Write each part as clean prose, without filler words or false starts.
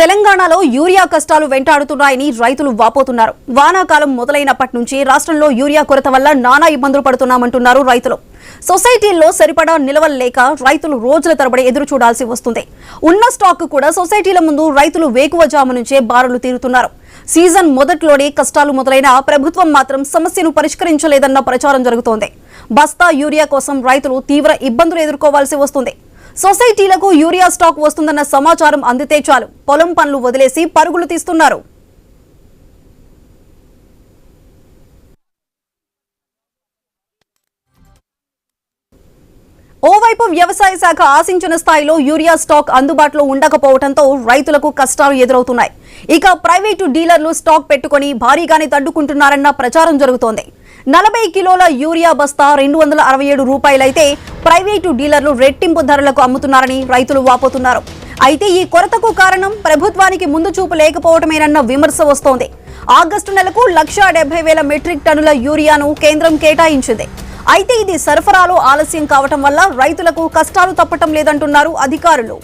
తెలంగాణలో యూరియా కష్టాలు వెంటాడుతున్నాయని రైతులు వాపోతున్నారు. వానాకాలం మొదలైనప్పటి నుంచి రాష్ట్రంలో యూరియా కొరత వల్ల నానా ఇబ్బందులు పడుతున్నామంటున్నారు రైతులు. సొసైటీల్లో సరిపడా నిల్వలు లేక రైతులు రోజుల తరబడి ఎదురు చూడాల్సి వస్తుంది. ఉన్న స్టాక్ కూడా సొసైటీల ముందు రైతులు వేకువజాము నుంచే బారులు తీరుతున్నారు. సీజన్ మొదట్లోనే కష్టాలు మొదలైన ప్రభుత్వం మాత్రం సమస్యను పరిష్కరించలేదన్న ప్రచారం జరుగుతోంది. బస్తా యూరియా కోసం రైతులు తీవ్ర ఇబ్బందులు ఎదుర్కోవాల్సి వస్తుంది. సొసైటీలకు యూరియా స్టాక్ వస్తుందన్న సమాచారం అందితే చాలు పొలం పనులు వదిలేసి పరుగులు తీస్తున్నారు. ఓవైపు వ్యవసాయ శాఖ ఆశించిన స్థాయిలో యూరియా స్టాక్ అందుబాటులో ఉండకపోవడంతో రైతులకు కష్టాలు ఎదురవుతున్నాయి. ఇక ప్రైవేటు డీలర్లు స్టాక్ పెట్టుకుని భారీగానే తడ్డుకుంటున్నారన్న ప్రచారం జరుగుతోంది. 40 కిలోల యూరియా బస్తా 267 రూపాయలైతే ప్రైవేటు డీలర్లు రెట్టింపు ధరలకు అమ్ముతున్నారని రైతులు వాపోతున్నారు. అయితే ఈ కొరతకు కారణం ప్రభుత్వానికి ముందు చూపు లేకపోవడమేనన్న విమర్శ వస్తోంది. ఆగస్టు నెలకు 1,70,000 మెట్రిక్ టన్నుల యూరియాను కేంద్రం కేటాయించింది. అయితే ఇది సరఫరాలో ఆలస్యం కావటం వల్ల రైతులకు కష్టాలు తప్పటం లేదంటున్నారు అధికారులు.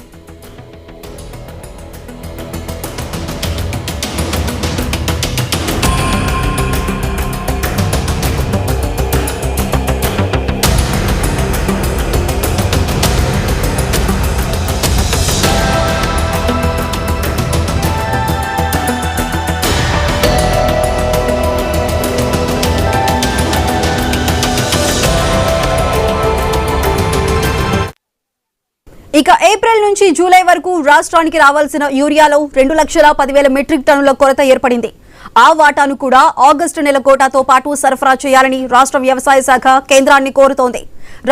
ఇక ఏప్రిల్ నుంచి జూలై వరకు రాష్ట్రానికి రావాల్సిన యూరియాలో 2,10,000 మెట్రిక్ టన్నుల కొరత ఏర్పడింది. ఆ వాటాను కూడా ఆగస్టు నెల కోటాతో పాటు సరఫరా చేయాలని రాష్ట్ర వ్యవసాయ శాఖ కేంద్రాన్ని కోరుతోంది.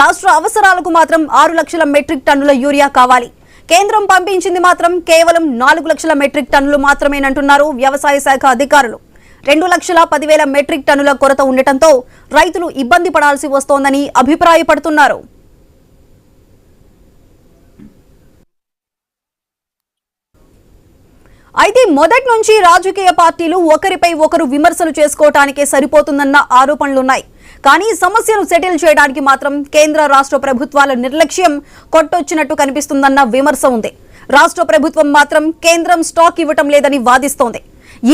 రాష్ట్ర అవసరాలకు మాత్రం 6 లక్షల మెట్రిక్ టన్నుల యూరియా కావాలి. కేంద్రం పంపించింది మాత్రం కేవలం 4 లక్షల మెట్రిక్ టన్నులు మాత్రమేనంటున్నారు వ్యవసాయ శాఖ అధికారులు. 2,10,000 మెట్రిక్ టన్నుల కొరత ఉండటంతో రైతులు ఇబ్బంది పడాల్సి వస్తోందని అభిప్రాయపడుతున్నారు. అయితే మొదటి నుంచి రాజకీయ పార్టీలు ఒకరిపై ఒకరు విమర్శలు చేసుకోవటానికే సరిపోతుందన్న ఆరోపణలున్నాయి. కానీ సమస్యను సెటిల్ చేయడానికి మాత్రం కేంద్ర రాష్ట్ర ప్రభుత్వాల నిర్లక్ష్యం కొట్టొచ్చినట్టు కనిపిస్తుందన్న విమర్శ ఉంది. రాష్ట్ర ప్రభుత్వం మాత్రం కేంద్రం స్టాక్ ఇవ్వటం లేదని వాదిస్తోంది.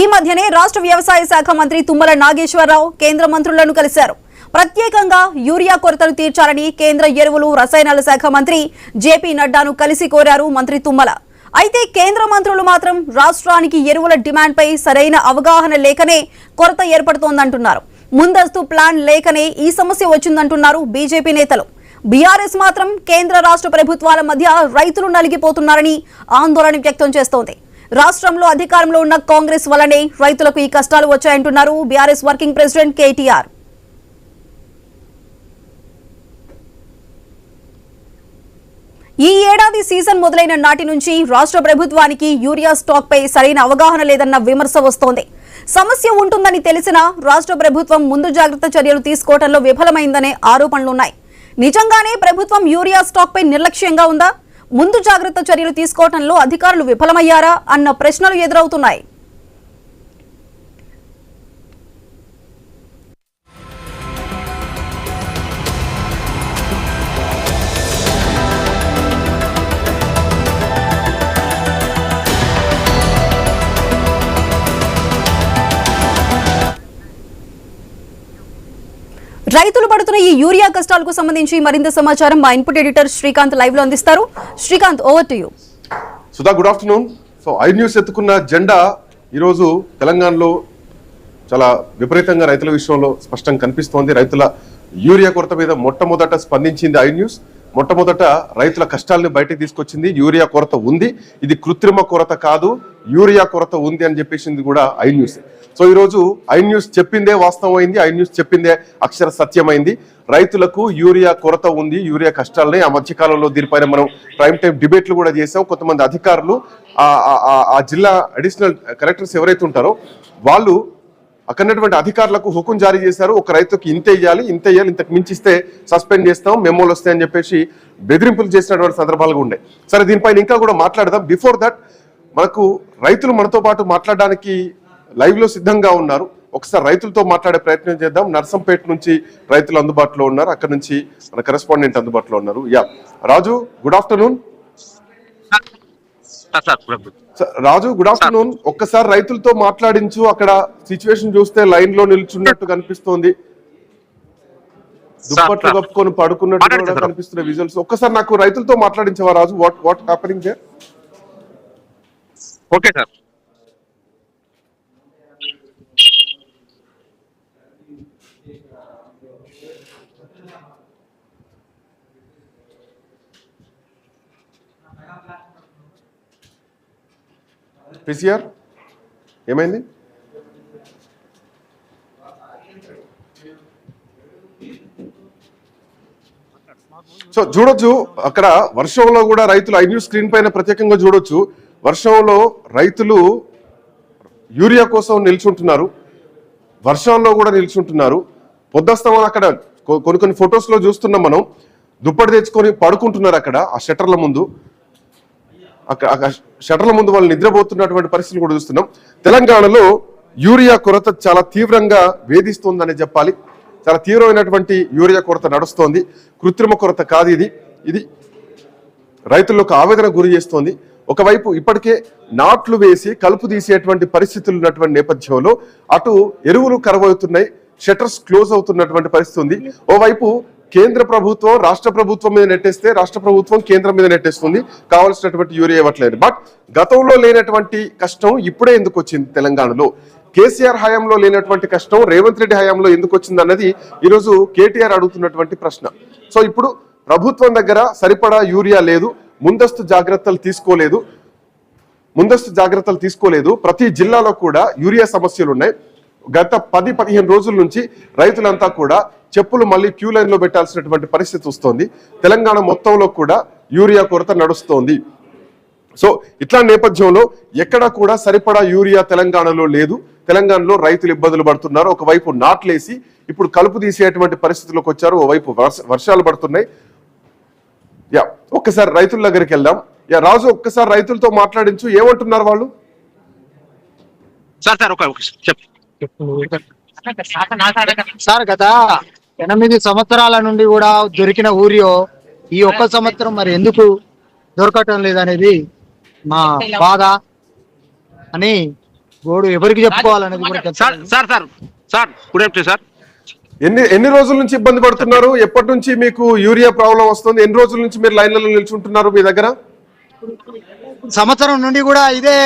ఈ మధ్యనే రాష్ట్ర వ్యవసాయ శాఖ మంత్రి తుమ్మల నాగేశ్వరరావు కేంద్ర మంత్రులను కలిశారు. ప్రత్యేకంగా యూరియా కొరతను తీర్చాలని కేంద్ర ఎరువులు రసాయనాల శాఖ మంత్రి జేపీ నడ్డాను కలిసి కోరారు మంత్రి తుమ్మల. అయితే కేంద్ర మంత్రులు మాత్రం రాష్ట్రానికి ఎరువుల డిమాండ్పై సరైన అవగాహన లేకనే కొరత ఏర్పడుతోందంటున్నారు. ముందస్తు ప్లాన్ లేకనే ఈ సమస్య వచ్చిందంటున్నారు బీజేపీ నేతలు. బీఆర్ఎస్ మాత్రం కేంద్ర రాష్ట్ర ప్రభుత్వాల మధ్య రైతులు నలిగిపోతున్నారని ఆందోళన వ్యక్తం చేస్తోంది. రాష్ట్రంలో అధికారంలో ఉన్న కాంగ్రెస్ వల్లనే రైతులకు ఈ కష్టాలు వచ్చాయంటున్నారు బీఆర్ఎస్ వర్కింగ్ ప్రెసిడెంట్ కేటీఆర్. ఈ ఏడాది సీజన్ మొదలైన నాటి నుంచి రాష్ట్ర ప్రభుత్వానికి యూరియా స్టాక్ పై సరైన అవగాహన లేదన్న విమర్శ వస్తోంది. సమస్య ఉంటుందని తెలిసినా రాష్ట్ర ప్రభుత్వం ముందు జాగ్రత్త చర్యలు తీసుకోవడంలో విఫలమైందనే ఆరోపణలున్నాయి. నిజంగానే ప్రభుత్వం యూరియా స్టాక్ పై నిర్లక్ష్యంగా ఉందా? ముందు జాగ్రత్త చర్యలు తీసుకోవడంలో అధికారులు విఫలమయ్యారా అన్న ప్రశ్నలు ఎదురవుతున్నాయి. రైతులు పడుతున్న ఈ యూరియా కష్టాలకు సంబంధించి మరింత సమాచారం మా ఇన్పుట్ ఎడిటర్ శ్రీకాంత్ లైవ్ లో అందిస్తారు. Srikanth, over to you. Sudha, good afternoon. So iNews ఎత్తుకున్న జెండా ఈరోజు తెలంగాణలో చాలా విపరీతంగా రైతుల విషయంలో స్పష్టంగా కనిపిస్తోంది. రైతుల యూరియా కొరత మీద మొట్టమొదట స్పందించింది ఐ న్యూస్. మొట్టమొదట రైతుల కష్టాలని బయటకు తీసుకొచ్చింది. యూరియా కొరత ఉంది, ఇది కృత్రిమ కొరత కాదు, యూరియా కొరత ఉంది అని చెప్పేసింది కూడా ఐ న్యూస్. సో ఈరోజు ఐ న్యూస్ చెప్పిందే వాస్తవమైంది, ఐ న్యూస్ చెప్పిందే అక్షర సత్యమైంది. రైతులకు యూరియా కొరత ఉంది, యూరియా కష్టాలని ఆ మధ్యకాలంలో దీనిపైన మనం ప్రైమ్ టైం డిబేట్లు కూడా చేసాం. కొంతమంది అధికారులు ఆ జిల్లా అడిషనల్ కలెక్టర్స్ ఎవరైతే ఉంటారో వాళ్ళు అక్కడటువంటి అధికారులకు హుకుం జారీ చేశారు. ఒక రైతుకి ఇంత ఇయ్యాలి, ఇంతకు మించిస్తే సస్పెండ్ చేస్తాం, మెమోలు వస్తాయని చెప్పేసి బెదిరింపులు చేసినటువంటి సందర్భాలు ఉన్నాయి. సరే, దీనిపైన ఇంకా కూడా మాట్లాడదాం. బిఫోర్ దట్ మనకు రైతులు మనతో పాటు మాట్లాడడానికి లైవ్ లో సిద్ధంగా ఉన్నారు. ఒకసారి రైతులతో మాట్లాడే ప్రయత్నం చేద్దాం. నర్సంపేట నుంచి రైతులు అందుబాటులో ఉన్నారు, అక్కడ నుంచి మన కరెస్పాండెంట్ అందుబాటులో ఉన్నారు. యా రాజు, గుడ్ ఆఫ్టర్నూన్. రాజు గుడ్ ఆఫ్టర్నూన్. ఒక్కసారి రైతులతో మాట్లాడించు. అక్కడ సిచ్యువేషన్ చూస్తే లైన్ లో నిల్చున్నట్టు కనిపిస్తోంది, దుప్పట్లు కప్పుకొని పడుకున్నట్టు కూడా కనిపిస్తున్న విజువల్స్. ఒక్కసారి నాకు రైతులతో మాట్లాడించవా Raju? What happening there? Okay sir. PCR ఏమైంది? సో చూడొచ్చు అక్కడ వర్షంలో కూడా రైతులు ఐ న్యూస్ స్క్రీన్ పైన ప్రత్యేకంగా చూడొచ్చు. వర్షంలో రైతులు యూరియా కోసం నిల్చుంటున్నారు, వర్షంలో కూడా నిల్చుంటున్నారు. పొద్దస్తమని అక్కడ కొన్ని ఫొటోస్ లో చూస్తున్నాం మనం. దుప్పటి తెచ్చుకొని పడుకుంటున్నారు అక్కడ ఆ షట్టర్ల ముందు. అక్కడ షట్టర్ల ముందు వాళ్ళు నిద్రపోతున్నటువంటి పరిస్థితులు కూడా చూస్తున్నాం. తెలంగాణలో యూరియా కొరత చాలా తీవ్రంగా వేధిస్తోందని చెప్పాలి. చాలా తీవ్రమైనటువంటి యూరియా కొరత నడుస్తోంది. కృత్రిమ కొరత కాదు ఇది. ఇది రైతులకు ఆవేదన గురి చేస్తోంది. ఒకవైపు ఇప్పటికే నాట్లు వేసి కలుపు తీసేటువంటి పరిస్థితులు ఉన్నటువంటి నేపథ్యంలో అటు ఎరువులు కరువవుతున్నాయి, షట్టర్స్ క్లోజ్ అవుతున్నటువంటి పరిస్థితి ఉంది. ఓవైపు కేంద్ర ప్రభుత్వం రాష్ట్ర ప్రభుత్వం మీద నెట్టేస్తే రాష్ట్ర ప్రభుత్వం కేంద్రం మీద నెట్టేస్తుంది, కావాల్సినటువంటి యూరియా ఇవ్వట్లేదు. బట్ గతంలో లేనటువంటి కష్టం ఇప్పుడే ఎందుకు వచ్చింది తెలంగాణలో? కేసీఆర్ హయాంలో లేనటువంటి కష్టం రేవంత్ రెడ్డి హయాంలో ఎందుకు వచ్చింది అన్నది ఈరోజు కేటీఆర్ అడుగుతున్నటువంటి ప్రశ్న. సో ఇప్పుడు ప్రభుత్వం దగ్గర సరిపడా యూరియా లేదు, ముందస్తు జాగ్రత్తలు తీసుకోలేదు. ప్రతి జిల్లాలో కూడా యూరియా సమస్యలు ఉన్నాయి. గత 10-15 రోజుల నుంచి రైతులంతా కూడా చెప్పులు మళ్ళీ క్యూ లైన్ లో పెట్టాల్సినటువంటి పరిస్థితి వస్తోంది. తెలంగాణ మొత్తంలో కూడా యూరియా కొరత నడుస్తోంది. సో ఇట్లా నేపథ్యంలో ఎక్కడా కూడా సరిపడా యూరియా తెలంగాణలో లేదు. తెలంగాణలో రైతులు ఇబ్బందులు పడుతున్నారు. ఒకవైపు నాట్లేసి ఇప్పుడు కలుపు తీసేటువంటి పరిస్థితుల్లోకి వచ్చారు, ఓవైపు వర్షాలు పడుతున్నాయి. ఒక్కసారి రైతుల దగ్గరికి వెళ్దాం. రాజు ఒక్కసారి రైతులతో మాట్లాడించు, ఏమంటున్నారు వాళ్ళు? సార్ గత 8 సంవత్సరాల నుండి కూడా దొరికిన ఊరియో ఈ ఒక్క సంవత్సరం మరి ఎందుకు దొరకటం లేదనేది మా బాధ అని గోడు ఎవరికి చెప్పుకోవాలనేది కూడా. ఎన్ని రోజుల నుంచి ఇబ్బంది పడుతున్నారు? ఎప్పటి నుంచి మీకు యూరియా ప్రాబ్లం వస్తుంది? ఎన్ని రోజుల నుంచి మీరు లైన్లలో నిల్చుంటున్నారు? మీ దగ్గర సంవత్సరం నుండి కూడా ఇదే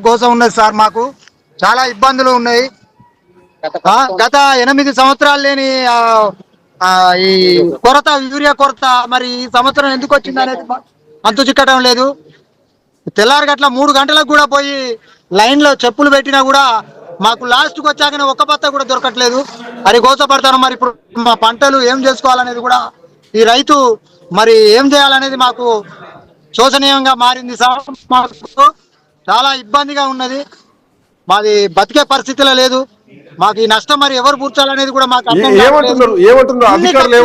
గోస ఉన్నది సార్. మాకు చాలా ఇబ్బందులు ఉన్నాయి. గత 8 సంవత్సరాలు లేని ఈ కొరత, యూరియా కొరత మరి ఈ సంవత్సరం ఎందుకు వచ్చింది అనేది అంతు చిక్కడం లేదు. తెల్లారి గట్ల 3 గంటలకు కూడా పోయి లైన్ లో చెప్పులు పెట్టినా కూడా మాకు లాస్ట్కి వచ్చాకనే ఒక్క బత్త కూడా దొరకట్లేదు. అది గోసపడతాను. మరి ఇప్పుడు మా పంటలు ఏం చేసుకోవాలనేది కూడా ఈ రైతు మరి ఏం చేయాలనేది మాకు శోచనీయంగా మారింది సార్. మాకు చాలా ఇబ్బందిగా ఉన్నది. మాది బతికే పరిస్థితిలో లేదు. మాకు ఈ నష్టం మరి ఎవరు పూడ్చాలనేది కూడా మాకు ఏమంటున్నారు? అధికారులు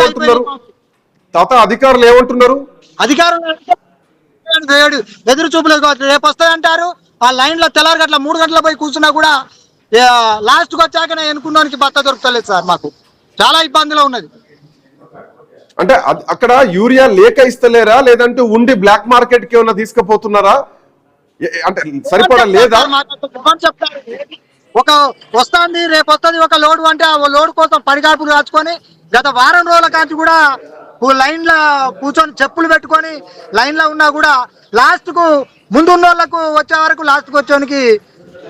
ఏమంటున్నారు? అధికారులు ఎదురు చూపులేదు. రేపు వస్తాయంటారు. ఆ లైన్ లో తెల్లారి గట్ల 3 గంటల పోయి కూర్చున్నా కూడా లాస్ట్ కి వచ్చాకనే ఎన్నుకున్నానికి బత్త దొరుకుతలేదు సార్. మాకు చాలా ఇబ్బందిలో ఉన్నది. అంటే అక్కడ యూరియా లేక ఇస్తలేరా, లేదంటే ఉండి బ్లాక్ మార్కెట్ కి ఏమన్నా తీసుకుపోతున్నారా? అంటే సరిపడా లేదా? చెప్తారు ఒక వస్తుంది, రేపు వస్తుంది ఒక లోడు అంటే ఆ లోడ్ కోసం పడిగాపులు కాచుకొని గత వారం రోజుల కాంచి కూడా లైన్ లో కూర్చొని చెప్పులు పెట్టుకొని లైన్ లో ఉన్నా కూడా లాస్ట్ కు ముందు ఉన్న వాళ్ళకు వచ్చే వరకు లాస్ట్ కు వచ్చేవానికి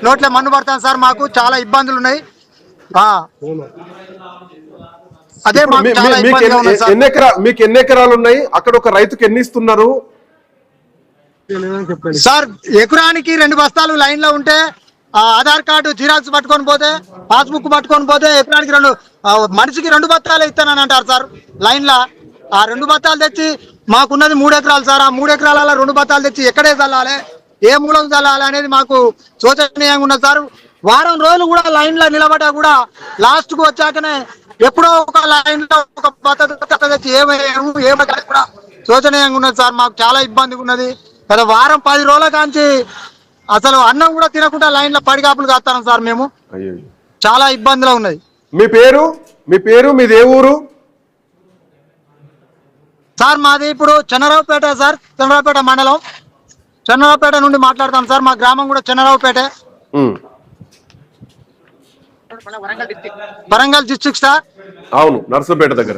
నోట్లే మన్ను పడతాను సార్. మాకు చాలా ఇబ్బందులు ఉన్నాయి. అదే మీకు ఎన్ని ఎకరాలు ఉన్నాయి? అక్కడ ఒక రైతుకి ఎన్ని ఇస్తున్నారు సార్? ఎకరానికి 2 బస్తాలు లైన్ లో ఉంటే ఆధార్ కార్డు జిరాక్స్ పట్టుకొని పోతే, పాస్బుక్ పట్టుకొని పోతే ఎకరానికి మనిషికి 2 బత్తాలు ఇస్తానని అంటారు సార్ లైన్ లా. ఆ 2 బత్తాలు తెచ్చి మాకున్నది 3 ఎకరాలు సార్. ఆ 3 ఎకరాల 2 బత్తాలు తెచ్చి ఎక్కడే చల్లాలి, ఏ మూలకు చల్లాలి అనేది మాకు శోచనీయంగా ఉన్నది సార్. వారం రోజులు కూడా లైన్ లో నిలబడ్డా కూడా లాస్ట్ కు వచ్చాకనే ఎప్పుడో ఒక లైన్ లో ఒక బత్త తెచ్చి ఏమో కూడా శోచనీయంగా ఉన్నది సార్. మాకు చాలా ఇబ్బందిగా ఉన్నది. గత వారం 10 రోజుల కాంచి అసలు అన్నం కూడా తినకుండా లైన్ లో పడిగాపులు కాస్తాం సార్. మేము చాలా ఇబ్బందిలో ఉన్నది. మీ పేరు మీది ఏ ఊరు సార్? మాది ఇప్పుడు చంద్రరావుపేట సార్, చంద్రరావుపేట మండలం చెన్నరావుపేట నుండి మాట్లాడతాం సార్. మా గ్రామం కూడా Chennaraopet, um. Warangal district sir. అవును, నర్సంపేట దగ్గర.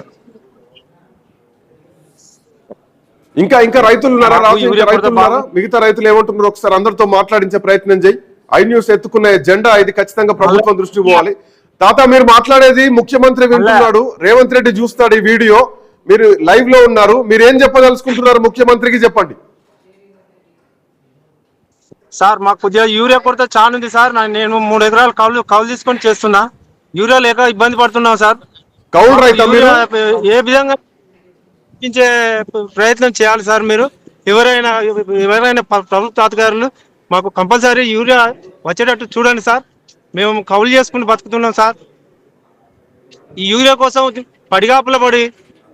ఇంకా ఇంకా రైతులు ఉన్నారా రాజు? ఇంకా రైతులు ఉన్నారా? మిగతా రైతులు ఏమంటున్నారు ఒకసారి అందరితో మాట్లాడించే ప్రయత్నం చేయి. ఐ న్యూస్ ఎత్తుకున్న ఎజెండా ఇది ఖచ్చితంగా ప్రభుత్వం దృష్టికి పోవాలి. తాత, మీరు మాట్లాడేది ముఖ్యమంత్రి వింటున్నాడు, రేవంత్ రెడ్డి చూస్తాడు ఈ వీడియో, మీరు లైవ్ లో ఉన్నారు, మీరు ఏం చెప్పదలుచుకుంటున్నారు ముఖ్యమంత్రికి చెప్పండి. సార్ మాకు కొద్దిగా యూరియా కొరత చాలా ఉంది సార్. నేను 3 ఎకరాలు కౌలు తీసుకొని చేస్తున్నా. యూరియా లేక ఇబ్బంది పడుతున్నాం సార్. కౌలు రైతా మీరు? ఏ విధంగా ఇచ్చే ప్రయత్నం చేయాలి సార్. మీరు ఎవరైనా ప్రభుత్వ అధికారులు మాకు కంపల్సరీ యూరియా వచ్చేటట్టు చూడండి సార్. మేము కౌలు చేసుకుని బతుకుతున్నాం సార్. ఈ యూరియా కోసం పడిగాపుల పడి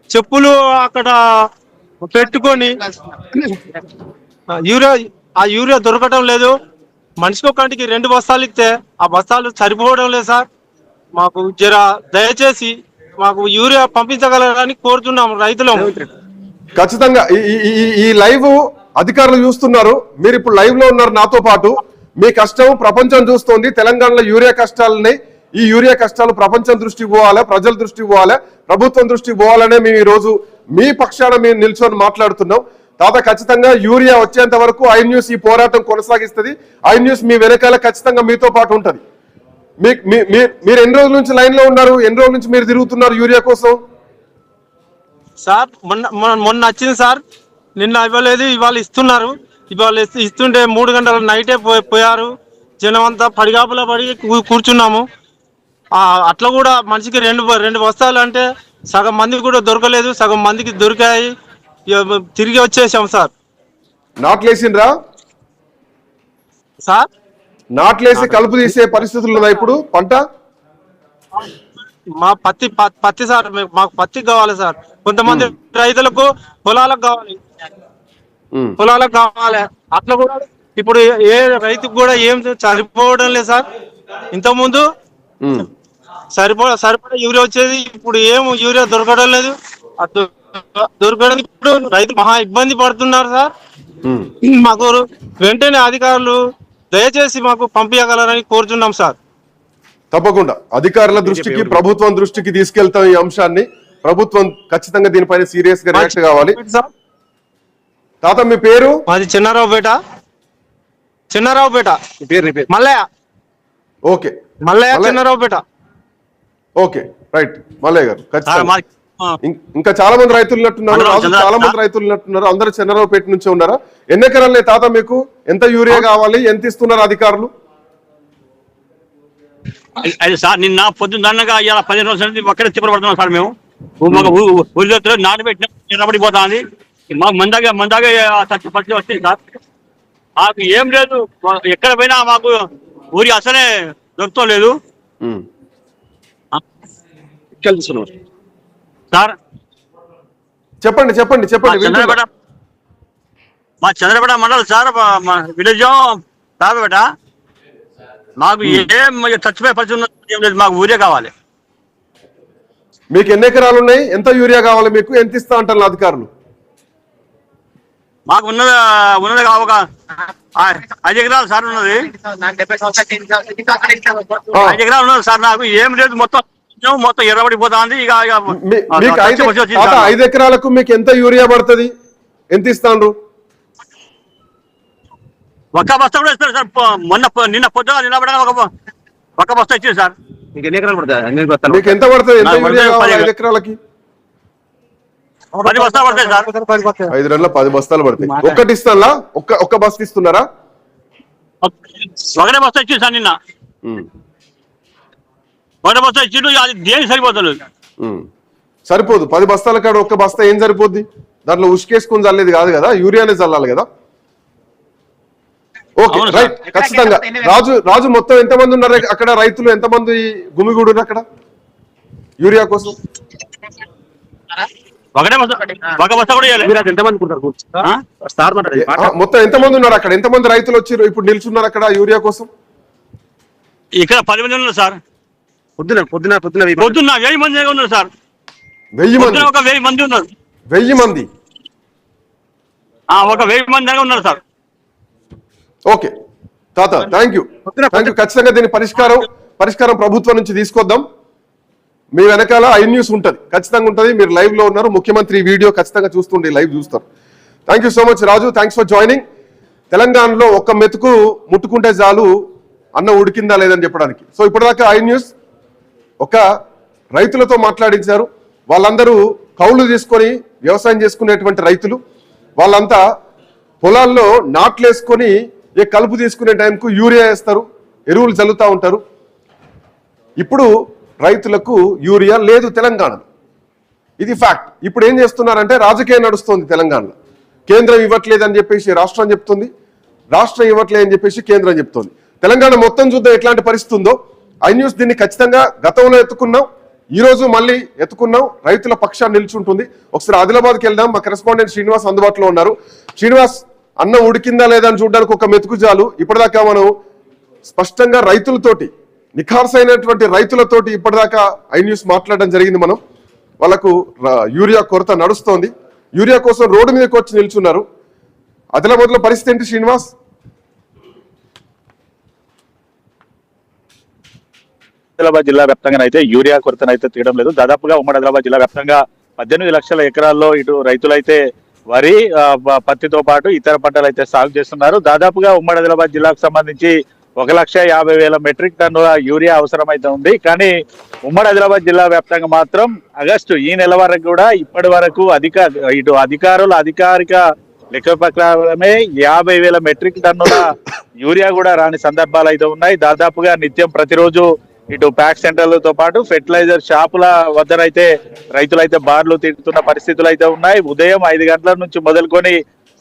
చెప్పులు అక్కడ పెట్టుకొని యూరియా దొరకటం లేదు. మనిషికి ఒక్కటికి 2 బస్తాలు ఇస్తే ఆ బస్తాలు సరిపోవడం లేదు సార్. మాకు దయచేసి మాకు యూరియా పంపించగలరని కోరుతున్నాము రైతులు. ఖచ్చితంగా ఈ లైవ్ అధికారులు చూస్తున్నారు, మీరు ఇప్పుడు లైవ్ లో ఉన్నారు నాతో పాటు. మీ కష్టం ప్రపంచం చూస్తోంది. తెలంగాణలో యూరియా కష్టాలని, ఈ యూరియా కష్టాలు ప్రపంచం దృష్టికి పోవాలి, ప్రజల దృష్టికి పోవాలి, ప్రభుత్వం దృష్టికి పోవాలనే మేము ఈ రోజు మీ పక్షాన మేము నిల్చొని మాట్లాడుతున్నాం. తాత, ఖచ్చితంగా యూరియా వచ్చేంత వరకు ఐ న్యూస్ ఈ పోరాటం కొనసాగిస్తుంది. ఐ న్యూస్ మీ వెనకాల ఖచ్చితంగా మీతో పాటు ఉంటది. మీరు ఎన్ని రోజుల నుంచి లైన్ లో ఉన్నారు? ఎన్ని రోజుల నుంచి మీరు తిరుగుతున్నారు యూరియా కోసం? సార్ మొన్న వచ్చింది సార్, నిన్న ఇవ్వలేదు, ఇవాళ ఇస్తున్నారు. ఇవాళ ఇస్తుంటే 3 గంటల నైటే పోయారు. జనం అంతా పడిగాపుల పడి కూర్చున్నాము. అట్లా కూడా మనిషికి 2 బస్తాలు అంటే సగం మందికి కూడా దొరకలేదు, సగం మందికి దొరికాయి. తిరిగి వచ్చేసాం సార్. నాట్లేసిండ్రా సార్? నాట్లేసి కలుపు తీసే పరిస్థితులు ఉన్నాయి ఇప్పుడు పంట? మా పత్తి సార్, మాకు పత్తి కావాలి సార్. కొంతమంది రైతులకు పొలాలకు కావాలి. అట్లా కూడా ఇప్పుడు ఏ రైతుకు కూడా ఏం సరిపోవడం లేదు సార్. ఇంతకుముందు సరిపడా యూరియా వచ్చేది, ఇప్పుడు ఏం యూరియా దొరకడం లేదు. దొరకడం ఇప్పుడు రైతు మహా ఇబ్బంది పడుతున్నారు సార్. మాకు వెంటనే అధికారులు దయచేసి మాకు పంపించగలరని కోరుతున్నాం సార్. తప్పకుండా అధికారుల దృష్టికి, ప్రభుత్వం దృష్టికి తీసుకెళ్తాం ఈ అంశాన్ని. ప్రభుత్వం ఖచ్చితంగా దీనిపైన సీరియస్ గా రియాక్ట్ కావాలి. తాత, మీ పేరు? మాది Chennaraopet Mallaiah. Okay, Mallaiah, Chennaraopet. Okay, right Mallaiah garu. ఖచ్చితంగా ఇంకా చాలా మంది రైతులు ఉన్నట్టున్నారు, చాలా మంది రైతులు ఉన్నట్టున్నారు. అందరూ చెన్నారావుపేట నుంచే ఉన్నారా? ఎన్ని ఎకరాలే తాత మీకు? ఎంత యూరియా కావాలి? ఎంత ఇస్తున్నారు అధికారులు? అది సార్, నిన్న పొద్దున్నగా ఇలా 15 రోజుల నుంచి ఒక్కడే తిప్పబడుతున్నాం సార్. మేము ఊళ్ళో నాటబెట్టిన నిలబడిపోతుంది. మాకు మందాగా పరిస్థితి వచ్చింది సార్. మాకు ఏం లేదు, ఎక్కడ పోయినా మాకు ఊరి అసలే దొరుకుతాం లేదు సార్. చెప్పండి. మా చంద్రపేట మండలం సార్, మా విలేజ్ రాబేట. మాకు ఏం చచ్చిపోయే పరిస్థితి ఏం లేదు, మాకు ఊరియా కావాలి. మీకు ఎన్ని ఎకరాలు ఉన్నాయి? ఎంత యూరియా కావాలి మీకు? ఎంత ఇస్తా అంటారు అధికారులు? మాకు ఉన్నది ఒక 5 ఎకరాలు సార్ ఉన్నది. 5 ఎకరాలు ఉన్నది సార్. నాకు ఏం లేదు, మొత్తం ఎర్రబడిపోతుంది. ఇక 5 ఎకరాలకు మీకు ఎంత యూరియా పడుతుంది? ఎంత ఇస్తాను? ఒక్క బస్తా కూడా ఇస్తారు సార్. నిన్న పొద్దున నిలబడగా ఒక బస్తా ఇచ్చింది సార్. మీకు ఎంత పడుతుంది? ఎంత యూరియా కావాలి 5 ఎకరాలకి? 10 బస్తాలు పడతాయి సార్. 5 నెలల 10 బస్తాలు పడతాయి. ఒక్కటి ఇస్తానా? ఒక్క బస్తా ఇస్తున్నారా? ఒకటే బస్తా ఇచ్చింది సార్. నిన్న ఒకటే బస్తా ఇచ్చిండు. అది దేనికి సరిపోతుంది? సరిపోదు. 10 బస్తాల కాడ ఒక్క బస్తా ఏం సరిపోద్ది? దాంట్లో ఉసుకేసుకుని చల్లేది కాదు కదా, యూరియానే చల్లాలి కదా. Okay, right. ఖచ్చితంగా రాజు మొత్తం ఎంతమంది ఉన్నారు అక్కడ? రైతులు ఎంతమంది గుమిగూడు అక్కడ యూరియా కోసం? మొత్తం ఎంతమంది ఉన్నారు అక్కడ? ఎంతమంది రైతులు వచ్చి ఇప్పుడు నిల్చున్నారు అక్కడ యూరియా కోసం? ఇక్కడ 10 మంది ఉన్నారు సార్. పొద్దున్న 1000 మంది ఉన్నారు సార్. 1000 మంది? ఒక 1000 మంది ఉన్నారు. 1000 మంది? ఒక 1000 మంది దాకా ఉన్నారు సార్. ఓకే తాత, థ్యాంక్ యూ. ఖచ్చితంగా దీని పరిష్కారం ప్రభుత్వం నుంచి తీసుకొద్దాం. మీ వెనకాల ఐ న్యూస్ ఉంటుంది, ఖచ్చితంగా ఉంటుంది. మీరు లైవ్ లో ఉన్నారు, ముఖ్యమంత్రి వీడియో ఖచ్చితంగా చూస్తుండే, లైవ్ చూస్తారు. Thank you so much Raju, thanks for joining. తెలంగాణలో ఒక్క మెతుకు ముట్టుకుంటే చాలు అన్న ఉడికిందా లేదని చెప్పడానికి. సో ఇప్పటిదాకా ఐ న్యూస్ ఒక రైతులతో మాట్లాడించారు. వాళ్ళందరూ కౌలు తీసుకొని వ్యవసాయం చేసుకునేటువంటి రైతులు. వాళ్ళంతా పొలాల్లో నాట్లు వేసుకొని కలుపు తీసుకునే టైంకు యూరియా వేస్తారు, ఎరువులు చల్లుతూ ఉంటారు. ఇప్పుడు రైతులకు యూరియా లేదు తెలంగాణలో, ఇది ఫ్యాక్ట్. ఇప్పుడు ఏం చేస్తున్నారంటే రాజకీయం నడుస్తుంది తెలంగాణలో. కేంద్రం ఇవ్వట్లేదని చెప్పేసి రాష్ట్రం చెప్తుంది, రాష్ట్రం ఇవ్వట్లేదని చెప్పేసి కేంద్రం చెప్తుంది. తెలంగాణ మొత్తం చూద్దాం ఎట్లాంటి పరిస్థితి ఉందో. ఐ న్యూస్ దీన్ని ఖచ్చితంగా గతంలో ఎత్తుకున్నాం, ఈ రోజు మళ్ళీ ఎత్తుకున్నాం. రైతుల పక్షాన్ని నిల్చుంటుంది. ఒకసారి ఆదిలాబాద్కి వెళ్దాం. మా కరెస్పాండెంట్ శ్రీనివాస్ అందుబాటులో ఉన్నారు. శ్రీనివాస్, అన్న ఉడికిందా లేదా అని చూడడానికి ఒక మెతుకు చాలు. ఇప్పటిదాకా మనం స్పష్టంగా రైతులతోటి, నిఖార్సైనటువంటి రైతులతోటి ఇప్పటిదాకా ఐ న్యూస్ మాట్లాడడం జరిగింది. మనం వాళ్ళకు యూరియా కొరత నడుస్తోంది, యూరియా కోసం రోడ్డు మీదకి వచ్చి నిల్చున్నారు. ఆదిలాబాద్ లో పరిస్థితి ఏంటి శ్రీనివాస్? ఆదిలాబాద్ జిల్లా వ్యాప్తంగా అయితే యూరియా కొరతనైతే తీయడం లేదు. దాదాపుగా ఉమ్మడి ఆదిలాబాద్ జిల్లా వ్యాప్తంగా 18 లక్షల ఎకరాల్లో ఇటు రైతులైతే వరి, పత్తితో పాటు ఇతర పంటలు అయితే సాగు చేస్తున్నారు. దాదాపుగా ఉమ్మడి ఆదిలాబాద్ జిల్లాకు సంబంధించి 1,50,000 మెట్రిక్ టన్నుల యూరియా అవసరం అయితే ఉంది. కానీ ఉమ్మడి ఆదిలాబాద్ జిల్లా వ్యాప్తంగా మాత్రం ఆగస్టు ఈ నెల వరకు కూడా ఇప్పటి వరకు ఇటు అధికారుల అధికారిక లెక్క ప్రకారమే 50,000 మెట్రిక్ టన్నుల యూరియా కూడా రాని సందర్భాలు అయితే ఉన్నాయి. దాదాపుగా నిత్యం ప్రతిరోజు ఇటు ప్యాక్ సెంటర్లతో పాటు ఫెర్టిలైజర్ షాపుల వద్దనైతే రైతులైతే బార్లు తిరుగుతున్న పరిస్థితులు అయితే ఉన్నాయి. ఉదయం 5 గంటల నుంచి మొదలుకొని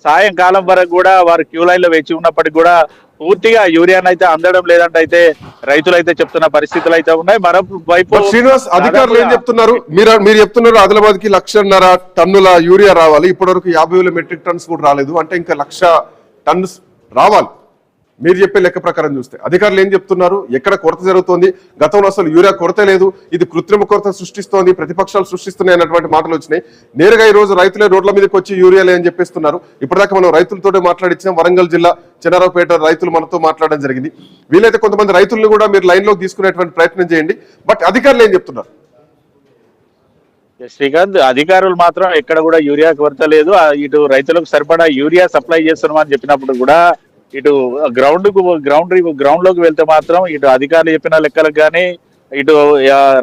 సాయంకాలం వరకు కూడా వారు క్యూ లైన్ లో వేచి ఉన్నప్పటికీ కూడా పూర్తిగా యూరియాను అయితే అందడం లేదంటే అయితే రైతులైతే చెప్తున్న పరిస్థితులు అయితే ఉన్నాయి. మరోవైపు శ్రీనివాస్, అధికారులు ఏం చెప్తున్నారు? మీరు చెప్తున్నారు ఆదిలాబాద్ కి 1,50,000 టన్నుల యూరియా రావాలి, ఇప్పటి వరకు 50,000 మెట్రిక్ టన్స్ కూడా రాలేదు. అంటే ఇంకా 1,00,000 టన్స్ రావాలి మీరు చెప్పే లెక్క ప్రకారం చూస్తే. అధికారులు ఏం చెప్తున్నారు? ఎక్కడ కొరత జరుగుతోంది? గతంలో అసలు యూరియా కొరత లేదు, ఇది కృత్రిమ కొరత సృష్టిస్తోంది, ప్రతిపక్షాలు సృష్టిస్తున్నాయి అన్నటువంటి మాటలు వచ్చినాయి. నేరుగా ఈ రోజు రైతులే రోడ్ల మీదకి వచ్చి యూరియా లేని చెప్పేస్తున్నారు. ఇప్పటిదాకా మనం రైతులతోనే మాట్లాడించాం. వరంగల్ జిల్లా చెన్నారావుపేట రైతులు మనతో మాట్లాడడం జరిగింది. వీలైతే కొంతమంది రైతులను కూడా మీరు లైన్ లోకి తీసుకునేటువంటి ప్రయత్నం చేయండి. బట్ అధికారులు ఏం చెప్తున్నారు? శ్రీకాంత్, అధికారులు మాత్రం ఎక్కడ కూడా యూరియా కొరత లేదు, ఇటు రైతులకు సరిపడా యూరియా సప్లై చేస్తున్నామని చెప్పినప్పుడు కూడా ఇటు గ్రౌండ్ లోకి వెళ్తే మాత్రం ఇటు అధికారులు చెప్పిన లెక్కలకు కానీ ఇటు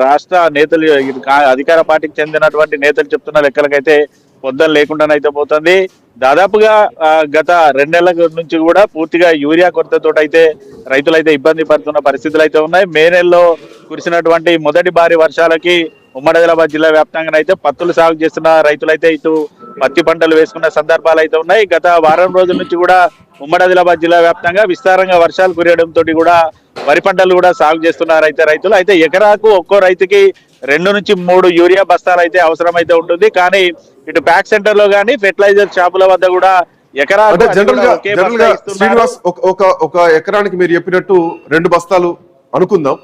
రాష్ట్ర నేతలు, ఇటు అధికార పార్టీకి చెందినటువంటి నేతలు చెప్తున్న లెక్కలకైతే పొందం లేకుండానైతే పోతుంది. దాదాపుగా గత 2 నెలల నుంచి కూడా పూర్తిగా యూరియా కొరతతో అయితే రైతులైతే ఇబ్బంది పడుతున్న పరిస్థితులు అయితే ఉన్నాయి. మే నెలలో కురిసినటువంటి మొదటి భారీ వర్షాలకి ఉమ్మడి ఆదిలాబాద్ జిల్లా వ్యాప్తంగా అయితే పత్తులు సాగు చేస్తున్న రైతులైతే ఇటు పత్తి పంటలు వేసుకున్న సందర్భాలు అయితే ఉన్నాయి. గత వారం రోజుల నుంచి కూడా ఉమ్మడి ఆదిలాబాద్ జిల్లా వ్యాప్తంగా విస్తారంగా వర్షాలు కురియడంతో కూడా వరి పంటలు కూడా సాగు చేస్తున్నారు అయితే రైతులు. అయితే ఎకరాకు ఒక్కో రైతుకి 2 నుంచి 3 యూరియా బస్తాలు అయితే అవసరం అయితే ఉంటుంది. కానీ ఇటు ప్యాక్ సెంటర్ లో కానీ ఫెర్టిలైజర్ షాపుల వద్ద కూడా ఎకరాకు శ్రీనివాస్ ఒక ఎకరానికి మీరు చెప్పినట్టు 2 బస్తాలు అనుకుందాం.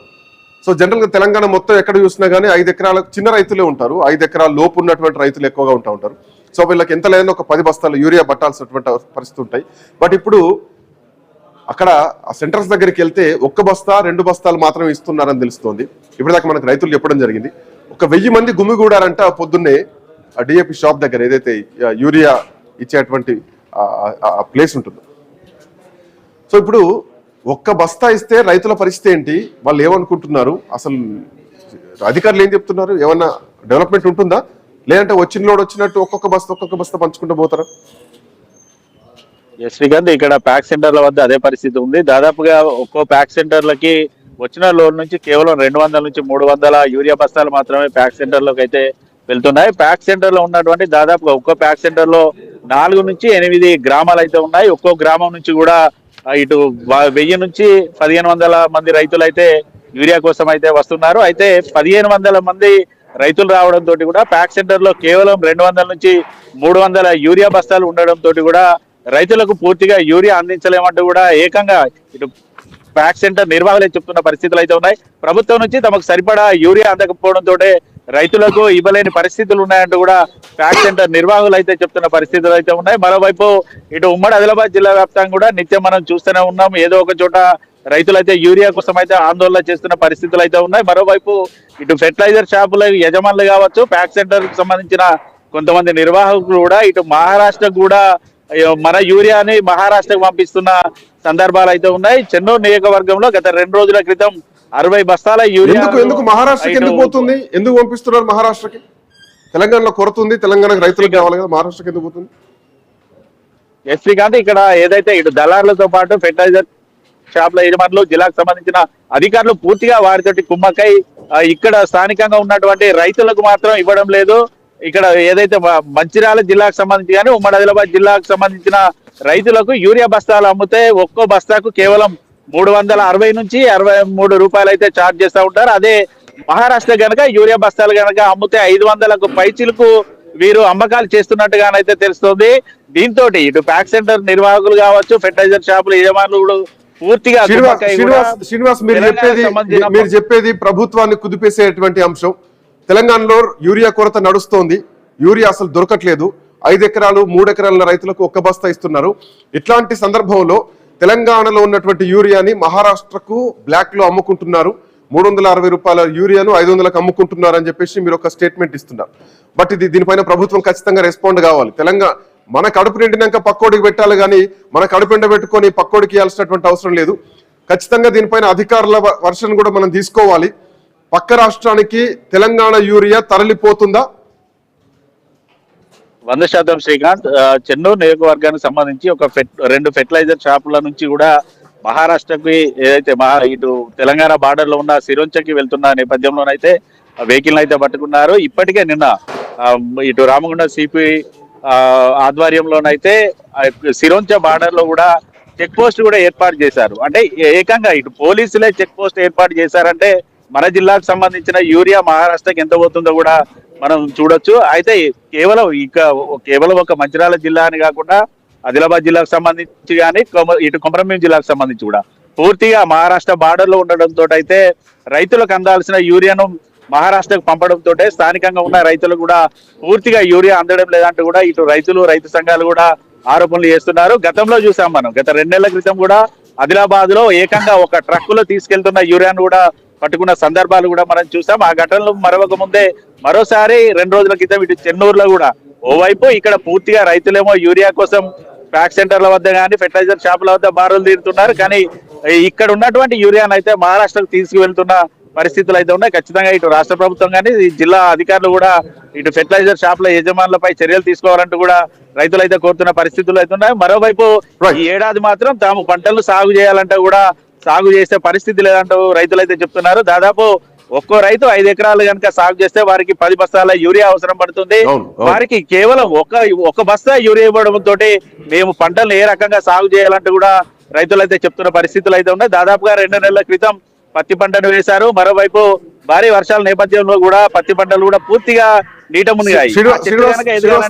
సో జనరల్ గా తెలంగాణ మొత్తం ఎక్కడ చూసినా గానీ 5 ఎకరాల చిన్న రైతులే ఉంటారు, 5 ఎకరాల లోపు ఉన్నటువంటి రైతులు ఎక్కువగా ఉంటారు. సో వీళ్ళకి ఎంత లేదని ఒక 10 బస్తాలు యూరియా పట్టాల్సినటువంటి పరిస్థితి ఉంటాయి. బట్ ఇప్పుడు అక్కడ ఆ సెంటర్స్ దగ్గరికి వెళ్తే 1 బస్తా 2 బస్తాలు మాత్రమే ఇస్తున్నారని తెలుస్తోంది. ఇప్పటిదాకా మనకు రైతులు చెప్పడం జరిగింది. 1000 మంది గుమిగూడారంట పొద్దున్నే ఆ డిఏపి షాప్ దగ్గర, ఏదైతే యూరియా ఇచ్చేటువంటి ప్లేస్ ఉంటుందో. సో ఇప్పుడు 1 బస్తా ఇస్తే రైతుల పరిస్థితి ఏంటి? వాళ్ళు ఏమనుకుంటున్నారు? అసలు అధికారులు ఏం చెప్తున్నారు? ఏమన్నా డెవలప్మెంట్ ఉంటుందా? లేదంటే వచ్చిన లోడ్ వచ్చినట్టు ఒక్కొక్క బస్తా పంచుకుంటూ పోతారా? శ్రీకాంత్, ఇక్కడ ప్యాక్ సెంటర్ల వద్ద అదే పరిస్థితి ఉంది. దాదాపుగా ఒక్కో ప్యాక్ సెంటర్లకి వచ్చిన లోడ్ నుంచి కేవలం 200 నుంచి 300 యూరియా బస్తాలు మాత్రమే ప్యాక్ సెంటర్లోకి అయితే వెళ్తున్నాయి. ప్యాక్ సెంటర్ లో ఉన్నటువంటి దాదాపుగా ఒక్కో ప్యాక్ సెంటర్ లో 4 నుంచి 8 గ్రామాలు అయితే ఉన్నాయి. ఒక్కో గ్రామం నుంచి కూడా ఇటు 1000 నుంచి 1500 మంది రైతులు అయితే యూరియా కోసం అయితే వస్తున్నారు. అయితే 1500 మంది రైతులు రావడంతో కూడా ప్యాక్ సెంటర్ లో కేవలం 200 నుంచి 300 యూరియా బస్తాలు ఉండడంతో కూడా రైతులకు పూర్తిగా యూరియా అందించలేమంటూ కూడా ఏకంగా ఇటు ప్యాక్ సెంటర్ నిర్వాహకులే చెప్తున్న పరిస్థితులు అయితే ఉన్నాయి. ప్రభుత్వం నుంచి తమకు సరిపడా యూరియా అందకపోవడంతో రైతులకు ఇవ్వలేని పరిస్థితులు ఉన్నాయంటూ కూడా ఫ్యాక్ట్ సెంటర్ నిర్వాహకులు అయితే చెప్తున్న పరిస్థితులు అయితే ఉన్నాయి. మరోవైపు ఇటు ఉమ్మడి ఆదిలాబాద్ జిల్లా వ్యాప్తంగా కూడా నిత్యం మనం చూస్తూనే ఉన్నాం, ఏదో ఒక చోట రైతులైతే యూరియా కోసం అయితే ఆందోళన చేస్తున్న పరిస్థితులు అయితే ఉన్నాయి. మరోవైపు ఇటు ఫెర్టిలైజర్ షాపుల యజమానులు కావచ్చు, ప్యాక్ సెంటర్ కి సంబంధించిన కొంతమంది నిర్వాహకులు కూడా ఇటు మహారాష్ట్రకు కూడా మన యూరియాని మహారాష్ట్రకు పంపిస్తున్న సందర్భాలు అయితే ఉన్నాయి. చెన్నూరు నియోజకవర్గంలో గత 2 రోజుల క్రితం 60 బస్తాల యూరియా ఎందుకు మహారాష్ట్రకి ఎందుకు పోతుంది? ఎందుకు పంపిస్తున్నారు మహారాష్ట్రకి? తెలంగాణలో కొరత ఉంది, తెలంగాణకు రైతులకు కావాలి కదా, మహారాష్ట్రకి ఎందుకు పోతుంది? ఎస్ శ్రీకాంత్, ఇక్కడ ఏదైతే ఇటు దళారులతో పాటు ఫెర్టిలైజర్ షాపుల యజమానులు, జిల్లాకు సంబంధించిన అధికారులు పూర్తిగా వారితోటి కుమ్మక్కై ఇక్కడ స్థానికంగా ఉన్నటువంటి రైతులకు మాత్రం ఇవ్వడం లేదు. ఇక్కడ ఏదైతే మంచిర్యాల జిల్లాకు సంబంధించి కానీ ఉమ్మడి ఆదిలాబాద్ జిల్లాకు సంబంధించిన రైతులకు యూరియా బస్తాలు అమ్మితే ఒక్కో బస్తాకు కేవలం 360 నుంచి 63 రూపాయలు అయితే ఛార్జ్ చేస్తూ ఉంటారు. అదే మహారాష్ట్ర గనక యూరియా బస్తాలు గనక అమ్మితే 500కు పైచిలకు వీరు అమ్మకాలు చేస్తున్నట్టుగానైతే తెలుస్తుంది. దీంతో ఇటు ప్యాక్ సెంటర్ నిర్వాహకులు కావచ్చు, ఫెర్టిలైజర్ షాపుల యజమానులు పూర్తిగా శ్రీనివాస్, మీరు చెప్పేది ప్రభుత్వాన్ని కుదిపేసేటువంటి అంశం. తెలంగాణలో యూరియా కొరత నడుస్తోంది, యూరియా అసలు దొరకట్లేదు. 5 ఎకరాలు 3 ఎకరాల రైతులకు 1 బస్తా ఇస్తున్నారు. ఇట్లాంటి సందర్భంలో తెలంగాణలో ఉన్నటువంటి యూరియాని మహారాష్ట్రకు బ్లాక్ లో అమ్ముకుంటున్నారు. 360 రూపాయల యూరియాను 500లకు అమ్ముకుంటున్నారు అని చెప్పేసి మీరు ఒక స్టేట్మెంట్ ఇస్తున్నారు. బట్ దీనిపైన ప్రభుత్వం ఖచ్చితంగా రెస్పాండ్ కావాలి. తెలంగాణ మన కడుపు నిండినాక పక్కోడికి పెట్టాలి, కానీ మన కడుపు ఎండ పెట్టుకొని పక్కోడికి ఇవ్వాల్సినటువంటి అవసరం లేదు. ఖచ్చితంగా దీనిపైన అధికారుల వర్షన్ కూడా మనం తీసుకోవాలి. పక్క రాష్ట్రానికి తెలంగాణ యూరియా తరలిపోతుందా? 100% శ్రీకాంత్. చెన్నూరు నియోజకవర్గానికి సంబంధించి ఒక 2 ఫెర్టిలైజర్ షాపుల నుంచి కూడా మహారాష్ట్రకి ఏదైతే ఇటు తెలంగాణ బార్డర్ లో ఉన్న సిరోంచకి వెళ్తున్న నేపథ్యంలోనైతే వెహికల్ అయితే పట్టుకున్నారు. ఇప్పటికే నిన్న ఇటు రామగుండ సిపి ఆధ్వర్యంలోనైతే సిరోంచ బార్డర్ లో కూడా చెక్ పోస్ట్ కూడా ఏర్పాటు చేశారు. అంటే ఏకంగా ఇటు పోలీసులే చెక్ పోస్ట్ ఏర్పాటు చేశారంటే మన జిల్లాకు సంబంధించిన యూరియా మహారాష్ట్రకి ఎంత పోతుందో కూడా మనం చూడొచ్చు. అయితే కేవలం ఒక మంచిర్యాల జిల్లా అని కాకుండా ఆదిలాబాద్ జిల్లాకు సంబంధించి కానీ ఇటు కొమరంభీం జిల్లాకు సంబంధించి కూడా పూర్తిగా మహారాష్ట్ర బార్డర్ లో ఉండడంతో అయితే రైతులకు అందాల్సిన యూరియాను మహారాష్ట్రకు పంపడంతో స్థానికంగా ఉన్న రైతులు కూడా పూర్తిగా యూరియా అందడం లేదంటూ కూడా ఇటు రైతు సంఘాలు కూడా ఆరోపణలు చేస్తున్నారు. గతంలో చూసాం మనం, గత 2 నెలల క్రితం కూడా ఆదిలాబాద్ లో ఏకంగా ఒక ట్రక్కులో తీసుకెళ్తున్న యూరియాను కూడా పట్టుకున్న సందర్భాలు కూడా మనం చూసాం. ఆ ఘటనలు మరొక ముందే మరోసారి 2 రోజుల క్రితం ఇటు చెన్నూరులో కూడా ఓవైపు ఇక్కడ పూర్తిగా రైతులేమో యూరియా కోసం ప్యాక్ సెంటర్ల వద్ద కానీ ఫెర్టిలైజర్ షాపుల వద్ద బారులు తీరుతున్నారు. కానీ ఇక్కడ ఉన్నటువంటి యూరియాను అయితే మహారాష్ట్రకు తీసుకువెళ్తున్న పరిస్థితులు అయితే ఉన్నాయి. ఖచ్చితంగా ఇటు రాష్ట్ర ప్రభుత్వం కానీ జిల్లా అధికారులు కూడా ఇటు ఫెర్టిలైజర్ షాపుల యజమానులపై చర్యలు తీసుకోవాలంటూ కూడా రైతులు అయితే కోరుతున్న పరిస్థితులు అయితే ఉన్నాయి. మరోవైపు ఈ ఏడాది మాత్రం తాము పంటలను సాగు చేయాలంటే కూడా సాగు చేసే పరిస్థితి లేదంటూ రైతులు అయితే చెప్తున్నారు. దాదాపు ఒక్కో రైతు 5 ఎకరాలు కనుక సాగు చేస్తే వారికి 10 బస్తాల యూరియా అవసరం పడుతుంది. వారికి కేవలం ఒక బస్తా యూరియా ఇవ్వడంతో మేము పంటలను ఏ రకంగా సాగు చేయాలంటూ కూడా రైతులు అయితే చెప్తున్న పరిస్థితులు అయితే ఉన్నాయి. దాదాపుగా 2 నెలల క్రితం పత్తి పంటను వేశారు. మరోవైపు భారీ వర్షాల నేపథ్యంలో కూడా పత్తి పంటలు కూడా పూర్తిగా నీట మునిగాయి.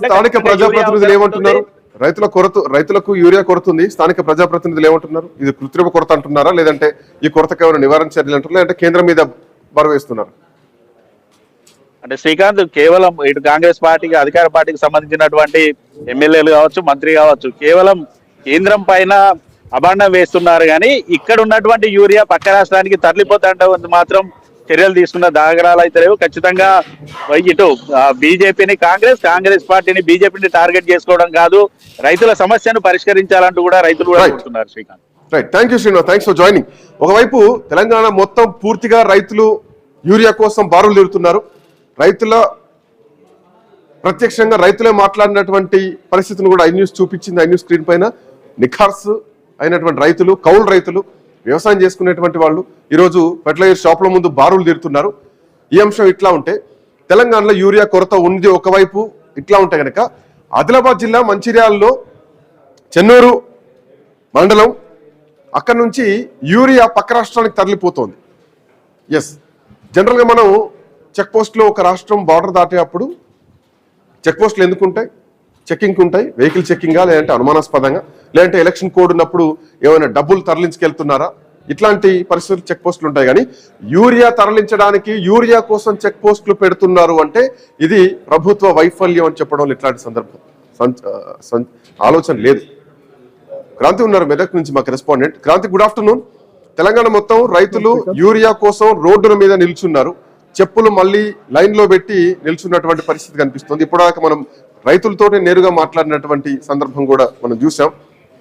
స్థానిక ప్రజాప్రతినిధులు ఏమంటున్నారు? రైతులకు యూరియా కొరతుంది, స్థానిక ప్రజాప్రతినిధులు ఏమంటున్నారు? ఇది కృత్రిమ కొరత అంటున్నారా, లేదంటే ఈ కొరతకు ఏమైనా నివారణ చర్యలు అంటున్నారా, లేదంటే కేంద్రం మీద బరువేస్తున్నారు? అంటే శ్రీకాంత్, కేవలం ఇటు కాంగ్రెస్ పార్టీకి అధికార పార్టీకి సంబంధించినటువంటి ఎమ్మెల్యేలు కావచ్చు, మంత్రి కావచ్చు, కేవలం కేంద్రం పైన అభాండం వేస్తున్నారు. కానీ ఇక్కడ ఉన్నటువంటి యూరియా పక్క రాష్ట్రానికి తరలిపోతుంటే మాత్రం చర్యలు తీసుకున్న దాఖలాలు అయితే లేవు. ఖచ్చితంగా ఇటు బీజేపీని కాంగ్రెస్ పార్టీని బీజేపీని టార్గెట్ చేసుకోవడం కాదు, రైతుల సమస్యను పరిష్కరించాలంటూ కూడా రైతులు కూడా కోరుతున్నారు. Srikanth, right, thank you Srinivas, thanks for joining. ఒకవైపు తెలంగాణ మొత్తం పూర్తిగా రైతులు యూరియా కోసం బారులు తీరుతున్నారు. ప్రత్యక్షంగా రైతులే మాట్లాడినటువంటి పరిస్థితిని కూడా ఐన్యూస్ చూపించింది. ఐన్యూస్ స్క్రీన్ పైన నిఖార్స్ అయినటువంటి రైతులు, కౌలు రైతులు, వ్యవసాయం చేసుకునేటువంటి వాళ్ళు ఈరోజు ఫెర్టిలైజర్ షాపుల ముందు బారులు తీరుతున్నారు. ఈ అంశం ఇట్లా ఉంటే తెలంగాణలో యూరియా కొరత ఉంది ఒకవైపు. ఇట్లా ఉంటే కనుక ఆదిలాబాద్ జిల్లా మంచిర్యాలలో చెన్నూరు మండలం అక్కడ నుంచి యూరియా పక్క రాష్ట్రానికి తరలిపోతోంది. ఎస్, జనరల్గా మనం చెక్ పోస్ట్లో ఒక రాష్ట్రం బార్డర్ దాటేటప్పుడు చెక్ పోస్టులు ఎందుకు ఉంటాయి? చెక్కింగ్ ఉంటాయి. వెహికల్ చెక్కింగా, లేదంటే అనుమానాస్పదంగా, లేదంటే ఎలక్షన్ కోడ్ ఉన్నప్పుడు ఏమైనా డబ్బులు తరలించుకెళ్తున్నారా, ఇట్లాంటి పరిస్థితులు చెక్ పోస్టులు ఉంటాయి. కానీ యూరియా తరలించడానికి యూరియా కోసం చెక్ పోస్టులు పెడుతున్నారు అంటే ఇది ప్రభుత్వ వైఫల్యం అని చెప్పడంలో ఇట్లాంటి సందర్భం ఆలోచన లేదు. క్రాంతి ఉన్నారు మెదక్ నుంచి మా correspondent. Kranti, good afternoon. Telangana మొత్తం రైతులు యూరియా కోసం రోడ్డుల మీద నిల్చున్నారు. చెప్పులు మళ్ళీ లైన్ లో పెట్టి నిల్చున్నటువంటి పరిస్థితి కనిపిస్తుంది. ఇప్పటిదాకా మనం రైతులతోనే నేరుగా మాట్లాడినటువంటి సందర్భం కూడా మనం చూసాం.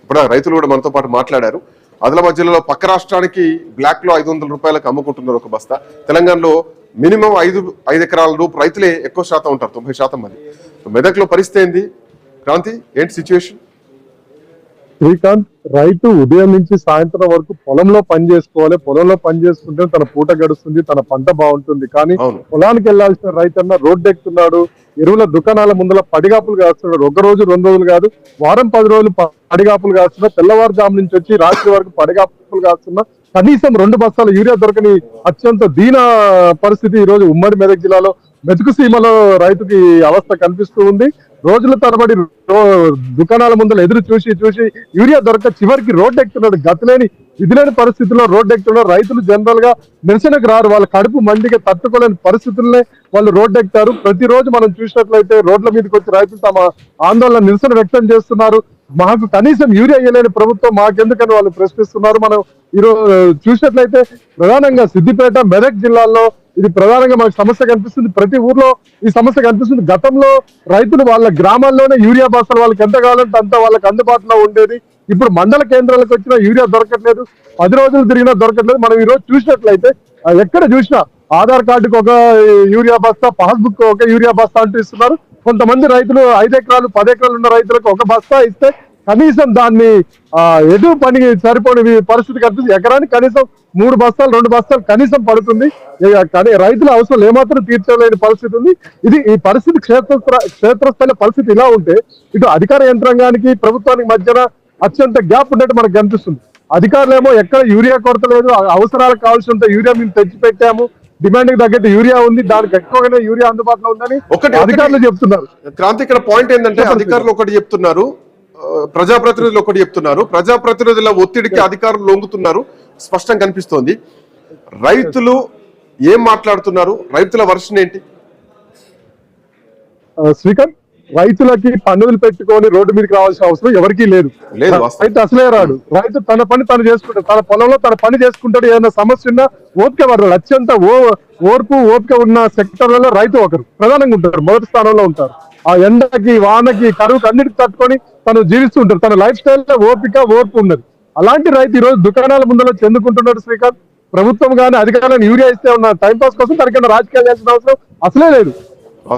ఇప్పుడు రైతులు కూడా మనతో పాటు మాట్లాడారు. ఆదిలాబాద్ జిల్లాలో పక్క రాష్ట్రానికి బ్లాక్ లో 500 రూపాయలకు అమ్ముకుంటున్నారు ఒక బస్తా. తెలంగాణలో మినిమం 5 ఎకరాల రూపు రైతులే ఎక్కువ శాతం ఉంటారు, 90% మంది. మెదక్లో పరిస్థితి ఏంది క్రాంతి, ఏంటి సిచ్యువేషన్? శ్రీకాంత్, రైతు ఉదయం నుంచి సాయంత్రం వరకు పొలంలో పని చేసుకోవాలి. పొలంలో పని చేసుకుంటే తన పూట గడుస్తుంది, తన పంట బాగుంటుంది. కానీ పొలానికి వెళ్లాల్సిన రైతన్న రోడ్డు ఎక్కుతున్నాడు, ఎరువుల దుకాణాల ముందర పడిగాపులు కాస్తున్నాడు. ఒక రోజు 2 రోజులు కాదు, వారం 10 రోజులు పడిగాపులు కాస్తున్నా. తెల్లవారుజాము నుంచి వచ్చి రాత్రి వరకు పడిగాపులు కాస్తున్నా. కనీసం 2 బస్తాల యూరియా దొరకని అత్యంత దీన పరిస్థితి ఈ రోజు ఉమ్మడి మెదక్ జిల్లాలో మెతుకు సీమలో రైతుకి అవస్థ కనిపిస్తూ ఉంది. రోజుల తరబడి దుకాణాల ముందర ఎదురు చూసి యూరియా దొరక చివరికి రోడ్డు ఎక్కుతున్నాడు. గతలేని విధిలేని పరిస్థితుల్లో రోడ్డు ఎక్కుతున్నారు. రైతులు జనరల్ గా నిరసనకు రారు, వాళ్ళ కడుపు మండిగా తట్టుకోలేని పరిస్థితుల్నే వాళ్ళు రోడ్డు ఎక్కుతారు. ప్రతిరోజు మనం చూసినట్లయితే రోడ్ల మీదకి వచ్చి రైతులు తమ ఆందోళన నిరసన వ్యక్తం చేస్తున్నారు. మాకు కనీసం యూరియా ఇవ్వలేని ప్రభుత్వం మాకెందుకని వాళ్ళు ప్రశ్నిస్తున్నారు. మనం ఈరోజు చూసినట్లయితే ప్రధానంగా సిద్దిపేట, మెదక్ జిల్లాల్లో ఇది ప్రధానంగా మనకు సమస్య కనిపిస్తుంది. ప్రతి ఊర్లో ఈ సమస్య కనిపిస్తుంది. గతంలో రైతులు వాళ్ళ గ్రామాల్లోనే యూరియా బస్తాలు వాళ్ళకి ఎంత కావాలంటే అంత వాళ్ళకి అందుబాటులో ఉండేది. ఇప్పుడు మండల కేంద్రాలకు వచ్చిన యూరియా దొరకట్లేదు, 10 రోజులు తిరిగినా దొరకట్లేదు. మనం ఈ రోజు చూసినట్లయితే ఎక్కడ చూసినా ఆధార్ కార్డుకు ఒక యూరియా బస్తా, పాస్బుక్ ఒక యూరియా బస్తా అంటూ ఇస్తున్నారు. కొంతమంది రైతులు 5 ఎకరాలు 10 ఎకరాలు ఉన్న రైతులకు ఒక బస్తా ఇస్తే కనీసం దాన్ని ఎదురు పనికి సరిపోని పరిస్థితి కనిపిస్తుంది. ఎకరానికి కనీసం 3 బస్తాలు 2 బస్తాలు కనీసం పడుతుంది. కానీ రైతుల అవసరం ఏమాత్రం తీర్చలేని పరిస్థితి ఉంది. ఈ పరిస్థితి క్షేత్రస్థాయి పరిస్థితి ఇలా ఉంటే ఇటు అధికార యంత్రాంగానికి ప్రభుత్వానికి మధ్యన అత్యంత గ్యాప్ ఉన్నట్టు మనకు కనిపిస్తుంది. అధికారులేమో ఎక్కడ యూరియా కొరత లేదు, అవసరాలకు కావాల్సినంత యూరియా మేము తెచ్చిపెట్టాము, డిమాండ్ కి తగ్గట్టు యూరియా ఉంది, దానికి ఎక్కువగానే యూరియా అందుబాటులో ఉందని అధికారులు చెప్తున్నారు. క్రాంతి, ఇక్కడ పాయింట్ ఏంటంటే అధికారులు ఒకటి చెప్తున్నారు, ప్రజాప్రతినిధులు ఒకటి చెప్తున్నారు. ప్రజాప్రతినిధుల ఒత్తిడికి అధికారులు లొంగుతున్నారు స్పష్టంగా కనిపిస్తోంది. రైతులు ఏం మాట్లాడుతున్నారు? రైతుల వర్షన్ ఏంటి? శ్రీకాంత్, రైతులకి పన్నులు పెట్టుకొని రోడ్డు మీదకి రావాల్సిన అవసరం ఎవరికీ లేదు. రైతు అసలే రాడు. రైతు తన పని తను చేసుకుంటాడు, తన పొలంలో తన పని చేసుకుంటాడు. ఏదైనా సమస్య ఉన్నా ఓపిక పడతాడు. అత్యంత ఓపిక ఉన్న సెక్టర్లలో రైతు ఒకరు ప్రధానంగా ఉంటారు, మొదటి స్థానంలో ఉంటారు. ఆ ఎండకి, వానకి, కరువుకి అన్నిటికి తట్టుకొని తను జీవిస్తూ ఉంటారు. తన లైఫ్ స్టైల్ లో ఓర్పు ఉన్నది. అలాంటి రైతు ఈ రోజు దుకాణాల ముందర చెందుకుంటున్నాడు. శ్రీకాంత్, ప్రభుత్వం కానీ అధికారులను యూరియా ఇస్తే ఉన్న టైంపాస్ కోసం తనకన్నా రాజకీయాలు చేయాల్సిన అవసరం అసలే లేదు.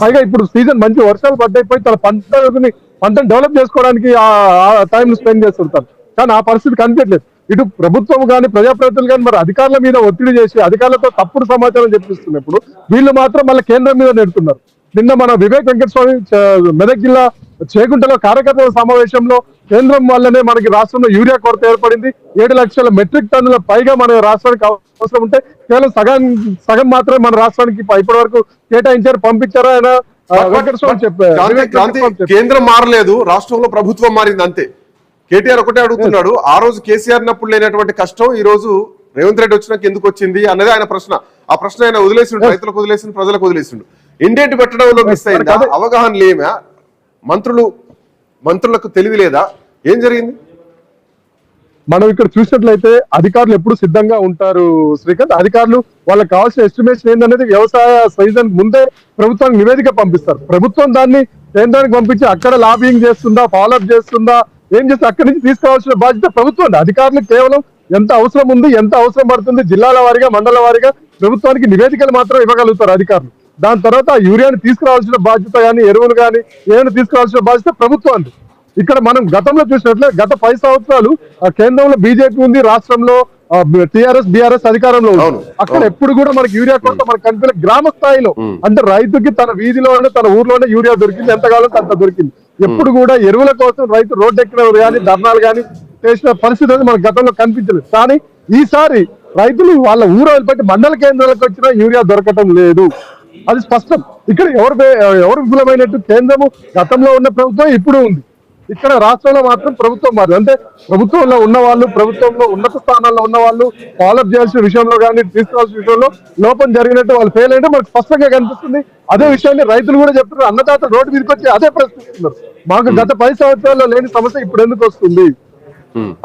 పైగా ఇప్పుడు సీజన్ మంచి వర్షాలు పడ్డైపోయి తన పంటను డెవలప్ చేసుకోవడానికి ఆ టైం స్పెండ్ చేస్తుంటారు. కానీ ఆ పరిస్థితి కనిపించలేదు. ఇటు ప్రభుత్వం కానీ ప్రజాప్రతినిధులు కానీ మరి అధికారుల మీద ఒత్తిడి చేసి అధికారులతో తప్పుడు సమాచారం చెప్పిస్తున్నప్పుడు వీళ్ళు మాత్రం మళ్ళీ కేంద్రం మీద నెడుతున్నారు. నిన్న మన వివేక్ వెంకటస్వామి మెదక్ జిల్లా చేగుంటలో కార్యకర్తల సమావేశంలో కేంద్రం వల్లనే మనకి రాష్ట్రంలో యూరియా కొరత ఏర్పడింది, 7 లక్షల మెట్రిక్ టన్నుల పైగా మన రాష్ట్రానికి అవసరం ఉంటే కేవలం సగం మాత్రమే మన రాష్ట్రానికి ఇప్పటి వరకు కేటాయించారు, పంపించారు ఆయన వెంకటస్వామి చెప్పారు. కేంద్రం మారలేదు, రాష్ట్రంలో ప్రభుత్వం మారింది అంతే. కేటీఆర్ ఒకటే అడుగుతున్నాడు, ఆ రోజు కేసీఆర్ నప్పుడు లేనటువంటి కష్టం ఈ రోజు రేవంత్ రెడ్డి వచ్చినాక ఎందుకు వచ్చింది అన్నది ఆయన ప్రశ్న. ఆ ప్రశ్న ఆయన వదిలేసిండు, రైతులకు వదిలేసిండు, ప్రజలకు వదిలేసిండు. ఇండేట్ పెట్టడంలో మిస్ అయిందా? అవగాహన లేమా? మంత్రులకు తెలివి లేదా? ఏం జరిగింది? మనం ఇక్కడ చూసినట్లయితే అధికారులు ఎప్పుడు సిద్ధంగా ఉంటారు శ్రీకాంత్. అధికారులు వాళ్ళకి కావాల్సిన ఎస్టిమేషన్ ఏందనేది వ్యవసాయ సీజన్ ముందే ప్రభుత్వానికి నివేదిక పంపిస్తారు. ప్రభుత్వం దాన్ని కేంద్రానికి పంపించి అక్కడ లాబింగ్ చేస్తుందా, ఫాలోఅప్ చేస్తుందా, ఏం చేస్తే అక్కడి నుంచి తీసుకోవాల్సిన బాధ్యత ప్రభుత్వం. అధికారులు కేవలం ఎంత అవసరం ఉంది, ఎంత అవసరం పడుతుంది, జిల్లాల వారీగా, మండల వారీగా ప్రభుత్వానికి నివేదికలు మాత్రం ఇవ్వగలుగుతారు అధికారులు. దాని తర్వాత యూరియాని తీసుకురావాల్సిన బాధ్యత కానీ, ఎరువులు కానీ ఏమైనా తీసుకురావాల్సిన బాధ్యత ప్రభుత్వానికి. ఇక్కడ మనం గతంలో చూసినట్లే గత 5 సంవత్సరాలు కేంద్రంలో బీజేపీ ఉంది, రాష్ట్రంలో బీఆర్ఎస్ అధికారంలో ఉంది. అక్కడ ఎప్పుడు కూడా మనకి యూరియా కొరత మనకు కనిపించే గ్రామ స్థాయిలో, అంటే రైతుకి తన వీధిలోనే తన ఊర్లోనే యూరియా దొరికింది, ఎంత కావాలంటే అంత దొరికింది. ఎప్పుడు కూడా ఎరువుల కోసం రైతు రోడ్డు ఎక్కిన కానీ ధర్నాలు కానీ చేసిన పరిస్థితి అనేది మనకు గతంలో కనిపించలేదు. కానీ ఈసారి రైతులు వాళ్ళ ఊరు వదిలిపెట్టి మండల కేంద్రాలకు వచ్చినా యూరియా దొరకటం లేదు, అది స్పష్టం. ఇక్కడ ఎవరు విఫలమైనట్టు? కేంద్రము గతంలో ఉన్న ప్రభుత్వం ఇప్పుడు ఉంది. ఇక్కడ రాష్ట్రంలో మాత్రం ప్రభుత్వం మారింది. అంటే ప్రభుత్వంలో ఉన్న వాళ్ళు, ప్రభుత్వంలో ఉన్నత స్థానాల్లో ఉన్న వాళ్ళు ఫాలోఅప్ చేయాల్సిన విషయంలో కానీ తీసుకోవాల్సిన విషయంలో లోపం జరిగినట్టు వాళ్ళు ఫెయిల్ అయితే మనకు స్పష్టంగా కనిపిస్తుంది. అదే విషయాన్ని రైతులు కూడా చెప్తున్నారు. అన్నదాత రోడ్డు మీదకి వచ్చి అదే ప్రశ్నిస్తున్నారు. మాకు గత 10 సంవత్సరాల్లో లేని సమస్య ఇప్పుడు ఎందుకు వస్తుంది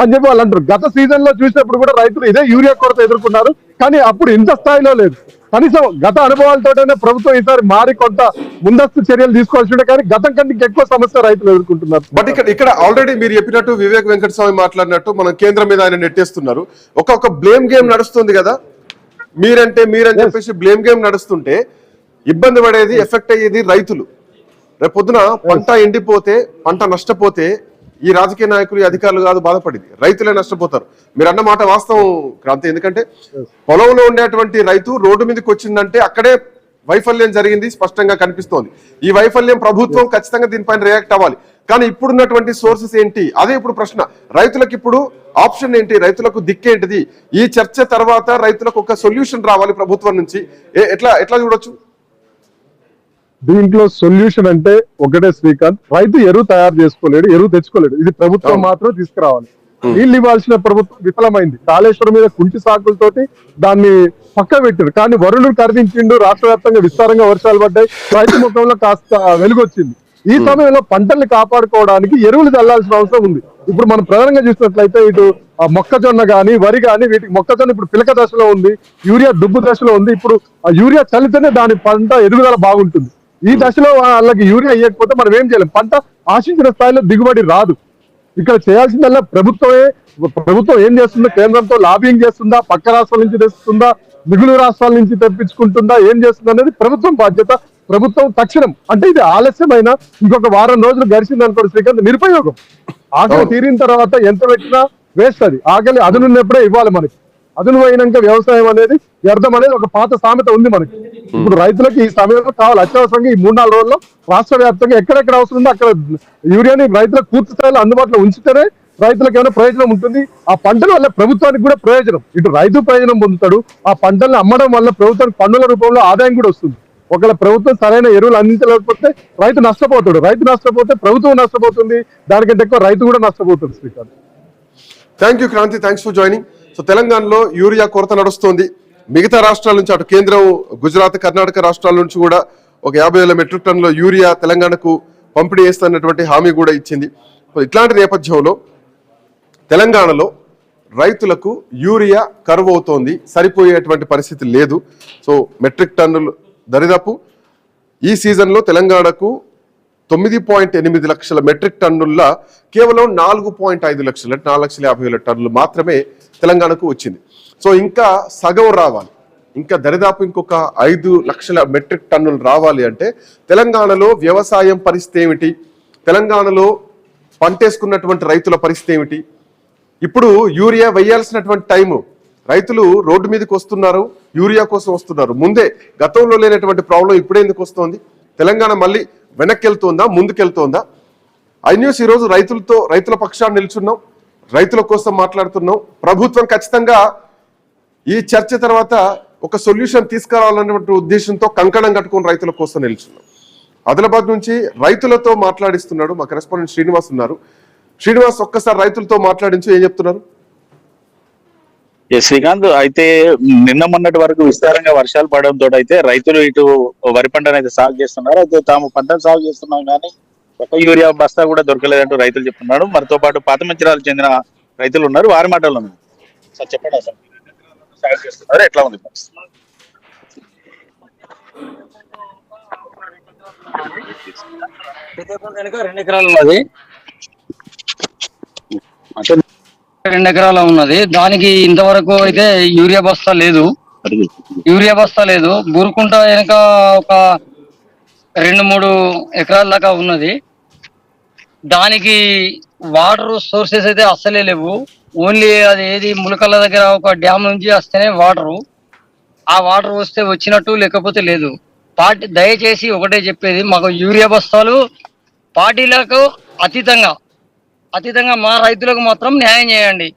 అని చెప్పి వాళ్ళు అంటారు. గత సీజన్ లో చూసినప్పుడు కూడా రైతులు ఇదే యూరియా కొరత ఎదుర్కొన్నారు, కానీ అప్పుడు ఇంత స్థాయిలో లేదు. కనీసం గత అనుభవాలతోనే ప్రభుత్వం ఈసారి మారి కొంత ముందస్తు చర్యలు తీసుకోవాల్సి ఉంటే, కానీ గతం కంటే ఎక్కువ సమస్య రైతులు ఎదుర్కొంటున్నారు. బట్ ఇక్కడ ఆల్రెడీ మీరు చెప్పినట్టు వివేక్ వెంకటస్వామి మాట్లాడినట్టు మనం కేంద్రం మీద ఆయన నెట్టేస్తున్నారు. ఒక బ్లేమ్ గేమ్ నడుస్తుంది కదా, మీరని చెప్పేసి బ్లేమ్ గేమ్ నడుస్తుంటే ఇబ్బంది పడేది, ఎఫెక్ట్ అయ్యేది రైతులు. రేపు పొద్దున పంట ఎండిపోతే, పంట నష్టపోతే ఈ రాజకీయ నాయకులు, అధికారులు కాదు బాధపడింది, రైతులే నష్టపోతారు. మీరు అన్న మాట వాస్తవం క్రాంతి. ఎందుకంటే పొలంలో ఉండేటువంటి రైతు రోడ్డు మీదకి వచ్చిందంటే అక్కడే వైఫల్యం జరిగింది, స్పష్టంగా కనిపిస్తోంది. ఈ వైఫల్యం ప్రభుత్వం ఖచ్చితంగా దీనిపైన రియాక్ట్ అవ్వాలి. కానీ ఇప్పుడున్నటువంటి సోర్సెస్ ఏంటి, అదే ఇప్పుడు ప్రశ్న. రైతులకు ఇప్పుడు ఆప్షన్ ఏంటి, రైతులకు దిక్కేంటిది? ఈ చర్చ తర్వాత రైతులకు ఒక సొల్యూషన్ రావాలి ప్రభుత్వం నుంచి. ఎట్లా చూడొచ్చు దీంట్లో సొల్యూషన్? అంటే ఒకటే శ్రీకాంత్, రైతు ఎరువు తయారు చేసుకోలేడు, ఎరువు తెచ్చుకోలేడు. ఇది ప్రభుత్వం మాత్రం తీసుకురావాలి. నీళ్ళు ఇవ్వాల్సిన ప్రభుత్వం విఫలమైంది. కాళేశ్వరం మీద కుంటి సాకులతోటి దాన్ని పక్క పెట్టారు. కానీ వరుణుడు కరిదించిండు, రాష్ట్ర వ్యాప్తంగా విస్తారంగా వర్షాలు పడ్డాయి, రైతు ముఖంలో కాస్త వెలుగొచ్చింది. ఈ సమయంలో పంటల్ని కాపాడుకోవడానికి ఎరువులు చల్లాల్సిన అవసరం ఉంది. ఇప్పుడు మనం ప్రధానంగా చూసినట్లయితే ఇటు మొక్కజొన్న గాని, వరి గాని, వీటికి మొక్కజొన్న ఇప్పుడు పిలక దశలో ఉంది, యూరియా దుబ్బు దశలో ఉంది. ఇప్పుడు ఆ యూరియా చల్లితేనే దాని పంట ఎదుగుదల బాగుంటుంది. ఈ దశలో వాళ్ళకి యూరియా ఇవ్వకపోతే మనం ఏం చేయలేం, పంట ఆశించిన స్థాయిలో దిగుబడి రాదు. ఇక్కడ చేయాల్సిందల్లా ప్రభుత్వం ఏం చేస్తుందో, కేంద్రంతో లాబింగ్ చేస్తుందా, పక్క రాష్ట్రాల నుంచి తెస్తుందా, మిగులు రాష్ట్రాల నుంచి తెప్పించుకుంటుందా, ఏం చేస్తుంది అనేది ప్రభుత్వం బాధ్యత. ప్రభుత్వం తక్షణం, అంటే ఇది ఆలస్యమైన ఇంకొక వారం రోజులు గడిచిందనుకోండి శ్రీకాంత్, నిరుపయోగం. ఆకలి తీరిన తర్వాత ఎంత పెట్టినా వేస్ట్. అది ఆకలి అదునున్నప్పుడే ఇవ్వాలి మనకి. అదును పోయినాక వ్యవసాయం అనేది వ్యర్థం అనేది ఒక పాత సామెత ఉంది మనకి. ఇప్పుడు రైతులకు ఈ సమయంలో కావాలి, అత్యవసరంగా ఈ 3-4 రోజుల్లో రాష్ట్ర వ్యాప్తంగా ఎక్కడెక్కడ అవసరం ఉందో అక్కడ యూరియాని రైతులకు పూర్తి స్థాయిలో అందుబాటులో ఉంచితేనే రైతులకు ఏమైనా ప్రయోజనం ఉంటుంది. ఆ పంటల వల్ల ప్రభుత్వానికి కూడా ప్రయోజనం, ఇటు రైతు ప్రయోజనం పొందుతాడు, ఆ పంటలను అమ్మడం వల్ల ప్రభుత్వానికి పన్నుల రూపంలో ఆదాయం కూడా వస్తుంది. ఒకవేళ ప్రభుత్వం సరైన ఎరువులు అందించలేకపోతే రైతు నష్టపోతాడు, రైతు నష్టపోతే ప్రభుత్వం నష్టపోతుంది, దానికంటే ఎక్కువ రైతు కూడా నష్టపోతుంది. Srikanth, thank you Kranthi, thanks for joining. So తెలంగాణలో యూరియా కొరత నడుస్తోంది. మిగతా రాష్ట్రాల నుంచి, అటు కేంద్రం, గుజరాత్, కర్ణాటక రాష్ట్రాల నుంచి కూడా ఒక 50,000 మెట్రిక్ టన్నుల యూరియా తెలంగాణకు పంపిణీ చేస్తున్నటువంటి హామీ కూడా ఇచ్చింది. సో ఇట్లాంటి నేపథ్యంలో తెలంగాణలో రైతులకు యూరియా కరువు అవుతోంది, సరిపోయేటువంటి పరిస్థితి లేదు. సో మెట్రిక్ టన్నులు దరిదాపు ఈ సీజన్లో తెలంగాణకు 9.8 లక్షల మెట్రిక్ టన్నుల కేవలం 4.5 లక్షలు, అంటే 4,50,000 టన్నులు మాత్రమే తెలంగాణకు వచ్చింది. సో ఇంకా సగం రావాలి, ఇంకా దరిదాపు ఇంకొక 5 లక్షల మెట్రిక్ టన్నులు రావాలి. అంటే తెలంగాణలో వ్యవసాయం పరిస్థితి ఏమిటి, తెలంగాణలో పంటేసుకున్నటువంటి రైతుల పరిస్థితి ఏమిటి? ఇప్పుడు యూరియా వేయాల్సినటువంటి టైము, రైతులు రోడ్డు మీదకి వస్తున్నారు, యూరియా కోసం వస్తున్నారు. ముందే గతంలో లేనటువంటి ప్రాబ్లం ఇప్పుడే ఎందుకు వస్తోంది? తెలంగాణ మళ్ళీ వెనక్కి వెళ్తుందా, ముందుకెళ్తోందా? ఐన్యూస్ ఈరోజు రైతుల పక్షాన్ని నిల్చున్నాం, రైతుల కోసం మాట్లాడుతున్నాం. ప్రభుత్వం ఖచ్చితంగా ఈ చర్చ తర్వాత ఒక సొల్యూషన్ తీసుకురావాలన్నటువంటి ఉద్దేశంతో కంకణం కట్టుకుని రైతుల కోసం నిల్చున్నాం. ఆదిలాబాద్ నుంచి రైతులతో మాట్లాడిస్తున్నాడు మా కరెస్పాండెంట్ శ్రీనివాస్ ఉన్నారు. శ్రీనివాస్, ఒక్కసారి రైతులతో మాట్లాడించు, ఏం చెప్తున్నారు? శ్రీకాంత్, అయితే నిన్న మొన్నటి వరకు విస్తారంగా వర్షాలు పడడంతో అయితే రైతులు ఇటు వరి పంటను అయితే సాగు చేస్తున్నారు. అయితే తాము పంటను సాగు చేస్తున్నాం కానీ ఒక యూరియా బస్తా కూడా దొరకలేదంటూ రైతులు చెప్తున్నారు. మరితో పాటు పాత మంచిరాలకు చెందిన రైతులు ఉన్నారు, వారి మాటల్లో ఉన్నారు. సార్ చెప్పండి, అసలు సాగు చేస్తున్నారు, ఎట్లా ఉంది? 2 ఎకరాలు ఉన్నది, 2 ఎకరాల ఉన్నది. దానికి ఇంతవరకు అయితే యూరియా బస్తా లేదు. బూరుకుంట వెనక ఒక 2-3 ఎకరాల దాకా ఉన్నది. దానికి వాటర్ సోర్సెస్ అయితే అస్సలే లేవు. ఓన్లీ అది ఏది ములకల్ల దగ్గర ఒక డ్యామ్ నుంచి వస్తేనే వాటరు. ఆ వాటర్ వస్తే వచ్చినట్టు, లేకపోతే లేదు. దయచేసి ఒకటే చెప్పేది, మాకు యూరియా బస్తాలు పార్టీలకు అతీతంగా మా రైతులకు మాత్రం న్యాయం చేయండి.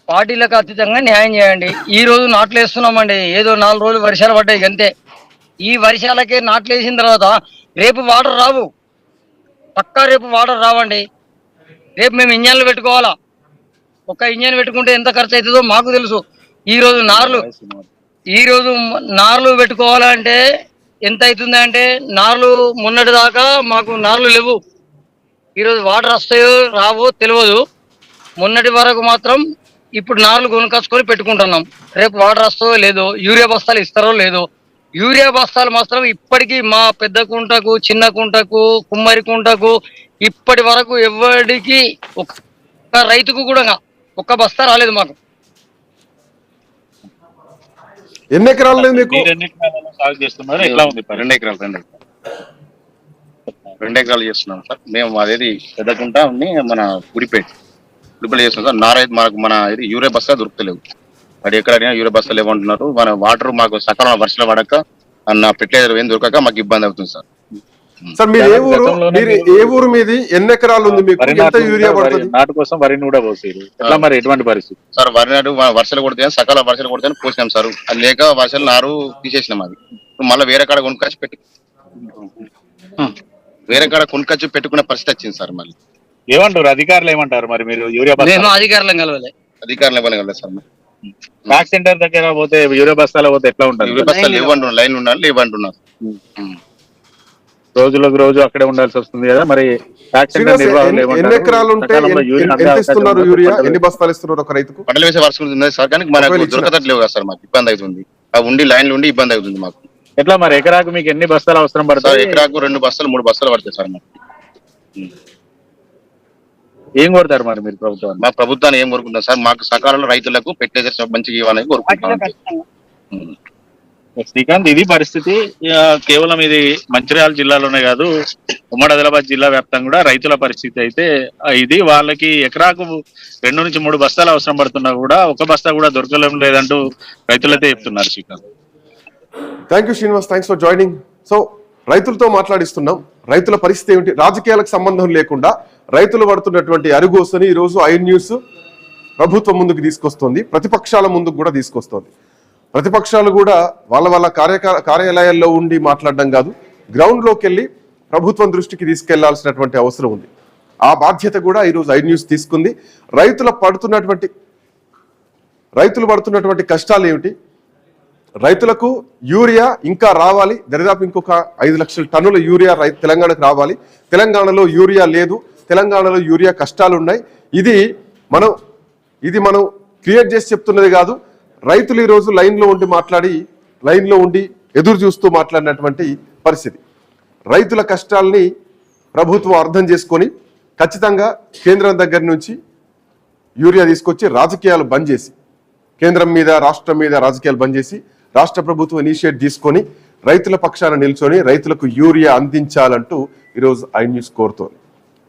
పార్టీలకు అతీతంగా న్యాయం చేయండి. ఈ రోజు నాట్లు వేస్తున్నామండి, ఏదో 4 రోజులు వర్షాలు పడ్డాయి అంతే. ఈ వర్షాలకే నాట్లు వేసిన తర్వాత రేపు వాటర్ రావు. పక్కా రేపు వాటర్ రావండి. రేపు మేము ఇంజన్లు పెట్టుకోవాలా. ఒక ఇంజన్ పెట్టుకుంటే ఎంత ఖర్చు అవుతుందో మాకు తెలుసు. ఈ రోజు నార్లు పెట్టుకోవాలంటే ఎంత అవుతుంది అంటే, నార్లు మొన్నటి దాకా మాకు నార్లు లేవు. ఈరోజు వాటర్ వస్తాయో రావో తెలియదు. మొన్నటి వరకు మాత్రం ఇప్పుడు నార్లు కొనుక్కొచ్చుకొని పెట్టుకుంటున్నాం. రేపు వాటర్ వస్తాయో లేదో, యూరియా బస్తాలు ఇస్తారో లేదో. యూరియా బస్తాలు మాత్రం ఇప్పటికీ మా పెద్ద కుంటకు, చిన్న కుంటకు, కుమ్మరి కుంటకు ఇప్పటి వరకు ఎవరికి ఒక్క రైతుకు కూడా ఒక్క బస్తా రాలేదు మాకు. ఎన్ని ఎకరాలు లేదు మీకు? మీరు ఎన్ని ఎకరాలలో సాగు చేస్తున్నారు? ఎట్లా ఉంది? 2 ఎకరాలు 2 ఎకరాలు చేస్తున్నాం సార్. మేము అదేది పెద్దకుంటా ఉంది మన గుడిపేట చేస్తున్నాం సార్. నారైతే మన ఇది యూరియా బస్తా దొరుకుతలేవు. అది ఎక్కడైనా యూరియా బస్తా లేవంటున్నారు. మన వాటర్ మాకు సకాలంలో వర్షాలు పడక అన్న పెట్టేది ఏం దొరకక మాకు ఇబ్బంది అవుతుంది సార్. సార్ మీరు ఏ ఊరు మీది? ఎన్ని ఎకరాలు ఉంది మీకు? ఎంత యూరియా పడుతుంది? నాటు కోసం వరిని కూడా పోసారు. ఎట్లా మరి ఎటువంటి పరిస్థితి సార్? వరి నాటు వర్షాలు కొడితే సకాల వర్షాలు కొడితే పోసినాం సార్. అది లేక వర్షాలు నారు తీసేసినాం. అది మళ్ళీ వేరే కాడ కొనుక్కొచ్చి పెట్టుకునే పరిస్థితి వచ్చింది సార్. మళ్ళీ ఏమంటారు అధికారులు? ఏమంటారు మరి మీరు యూరియా అధికారులను కలవలే సార్. బ్యాక్ సెంటర్ దగ్గర పోతే యూరియా బస్తాలు పోతే ఎట్లా ఉంటారు? యూరియా బస్తాలు లేవంటున్నారు, లైన్ ఉండాలి లేవంటున్నారు. రోజులకు రోజు అక్కడే ఉండాల్సి వస్తుంది కదా. మరి ఎన్ని ఎకరాలు ఉంటే ఎంత ఇస్తున్నారు యూరియా? ఎన్ని బస్తాలు ఇస్తున్నారు ఒక రైతుకు? పంటలు వేసే వర్షం ఉంది సార్, కానీ మనకు దొరకట్లేవు కదా సార్. మాకు ఇబ్బంది అవుతుంది. ఆ ఉండి లైన్లు ఉండి ఇబ్బంది అవుతుంది మాకు. ఎట్లా మరి ఎకరాకు మీకు ఎన్ని బస్తాలు అవసరం పడుతుంది? ఎకరాకు 2 బస్తాలు 3 బస్తాలు పడతాయి సార్ మాకు. ఏం కోరుతారు మరి మీరు ప్రభుత్వం? మా ప్రభుత్వాన్ని ఏం కోరుకుంటాం సార్? మాకు సకాలంలో రైతులకు పెట్టేది మంచిగా ఇవ్వాలని కోరుకుంటున్నాం. శ్రీకాంత్, ఇది పరిస్థితి. కేవలం ఇది మంచిర్యాల జిల్లాలోనే కాదు, ఉమ్మడి ఆదిలాబాద్ జిల్లా వ్యాప్తంగా కూడా రైతుల పరిస్థితి అయితే ఇది. వాళ్ళకి ఎకరాకు 2 నుంచి 3 బస్తాలు అవసరం పడుతున్నా కూడా ఒక బస్తా కూడా దొరకడం లేదంటూ రైతులైతే చెప్తున్నారు. Srikanth, thank you Srinivas, thanks for joining. So రైతులతో మాట్లాడిస్తున్నాం. రైతుల పరిస్థితి ఏమిటి? రాజకీయాలకు సంబంధం లేకుండా రైతులు పడుతున్నటువంటి అరుగోసని ఈరోజు ఐ న్యూస్ ప్రభుత్వం ముందుకు తీసుకొస్తుంది, ప్రతిపక్షాల ముందుకు కూడా తీసుకొస్తుంది. ప్రతిపక్షాలు కూడా వాళ్ళ కార్యాలయాల్లో ఉండి మాట్లాడడం కాదు, గ్రౌండ్లోకి వెళ్ళి ప్రభుత్వం దృష్టికి తీసుకెళ్లాల్సినటువంటి అవసరం ఉంది. ఆ బాధ్యత కూడా ఈరోజు ఐ న్యూస్ తీసుకుంది. రైతులు పడుతున్నటువంటి కష్టాలు ఏమిటి? రైతులకు యూరియా ఇంకా రావాలి, దరిదాపు ఇంకొక 5 లక్షల టన్నుల యూరియా తెలంగాణకు రావాలి. తెలంగాణలో యూరియా లేదు, తెలంగాణలో యూరియా కష్టాలు ఉన్నాయి. ఇది మనం క్రియేట్ చేసి చెప్తున్నది కాదు. రైతులు ఈరోజు లైన్లో ఉండి ఎదురు చూస్తూ మాట్లాడినటువంటి పరిస్థితి. రైతుల కష్టాలని ప్రభుత్వం అర్థం చేసుకొని ఖచ్చితంగా కేంద్రం దగ్గర నుంచి యూరియా తీసుకొచ్చి రాజకీయాలు బంద్ చేసి, కేంద్రం మీద రాష్ట్రం మీద రాజకీయాలు బంద్ చేసి రాష్ట్ర ప్రభుత్వం ఇనిషియేట్ తీసుకొని రైతుల పక్షాన నిల్చొని రైతులకు యూరియా అందించాలంటూ ఈరోజు ఐ న్యూస్ కోరుతోంది.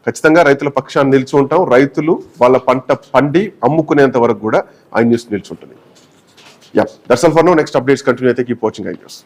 ఖచ్చితంగా రైతుల పక్షాన నిల్చుంటాం. రైతులు వాళ్ళ పంట పండి అమ్ముకునేంత వరకు కూడా ఐ న్యూస్ నిల్చుంటుంది. Yeah, that's all for now. Next updates continue. Keep watching I News.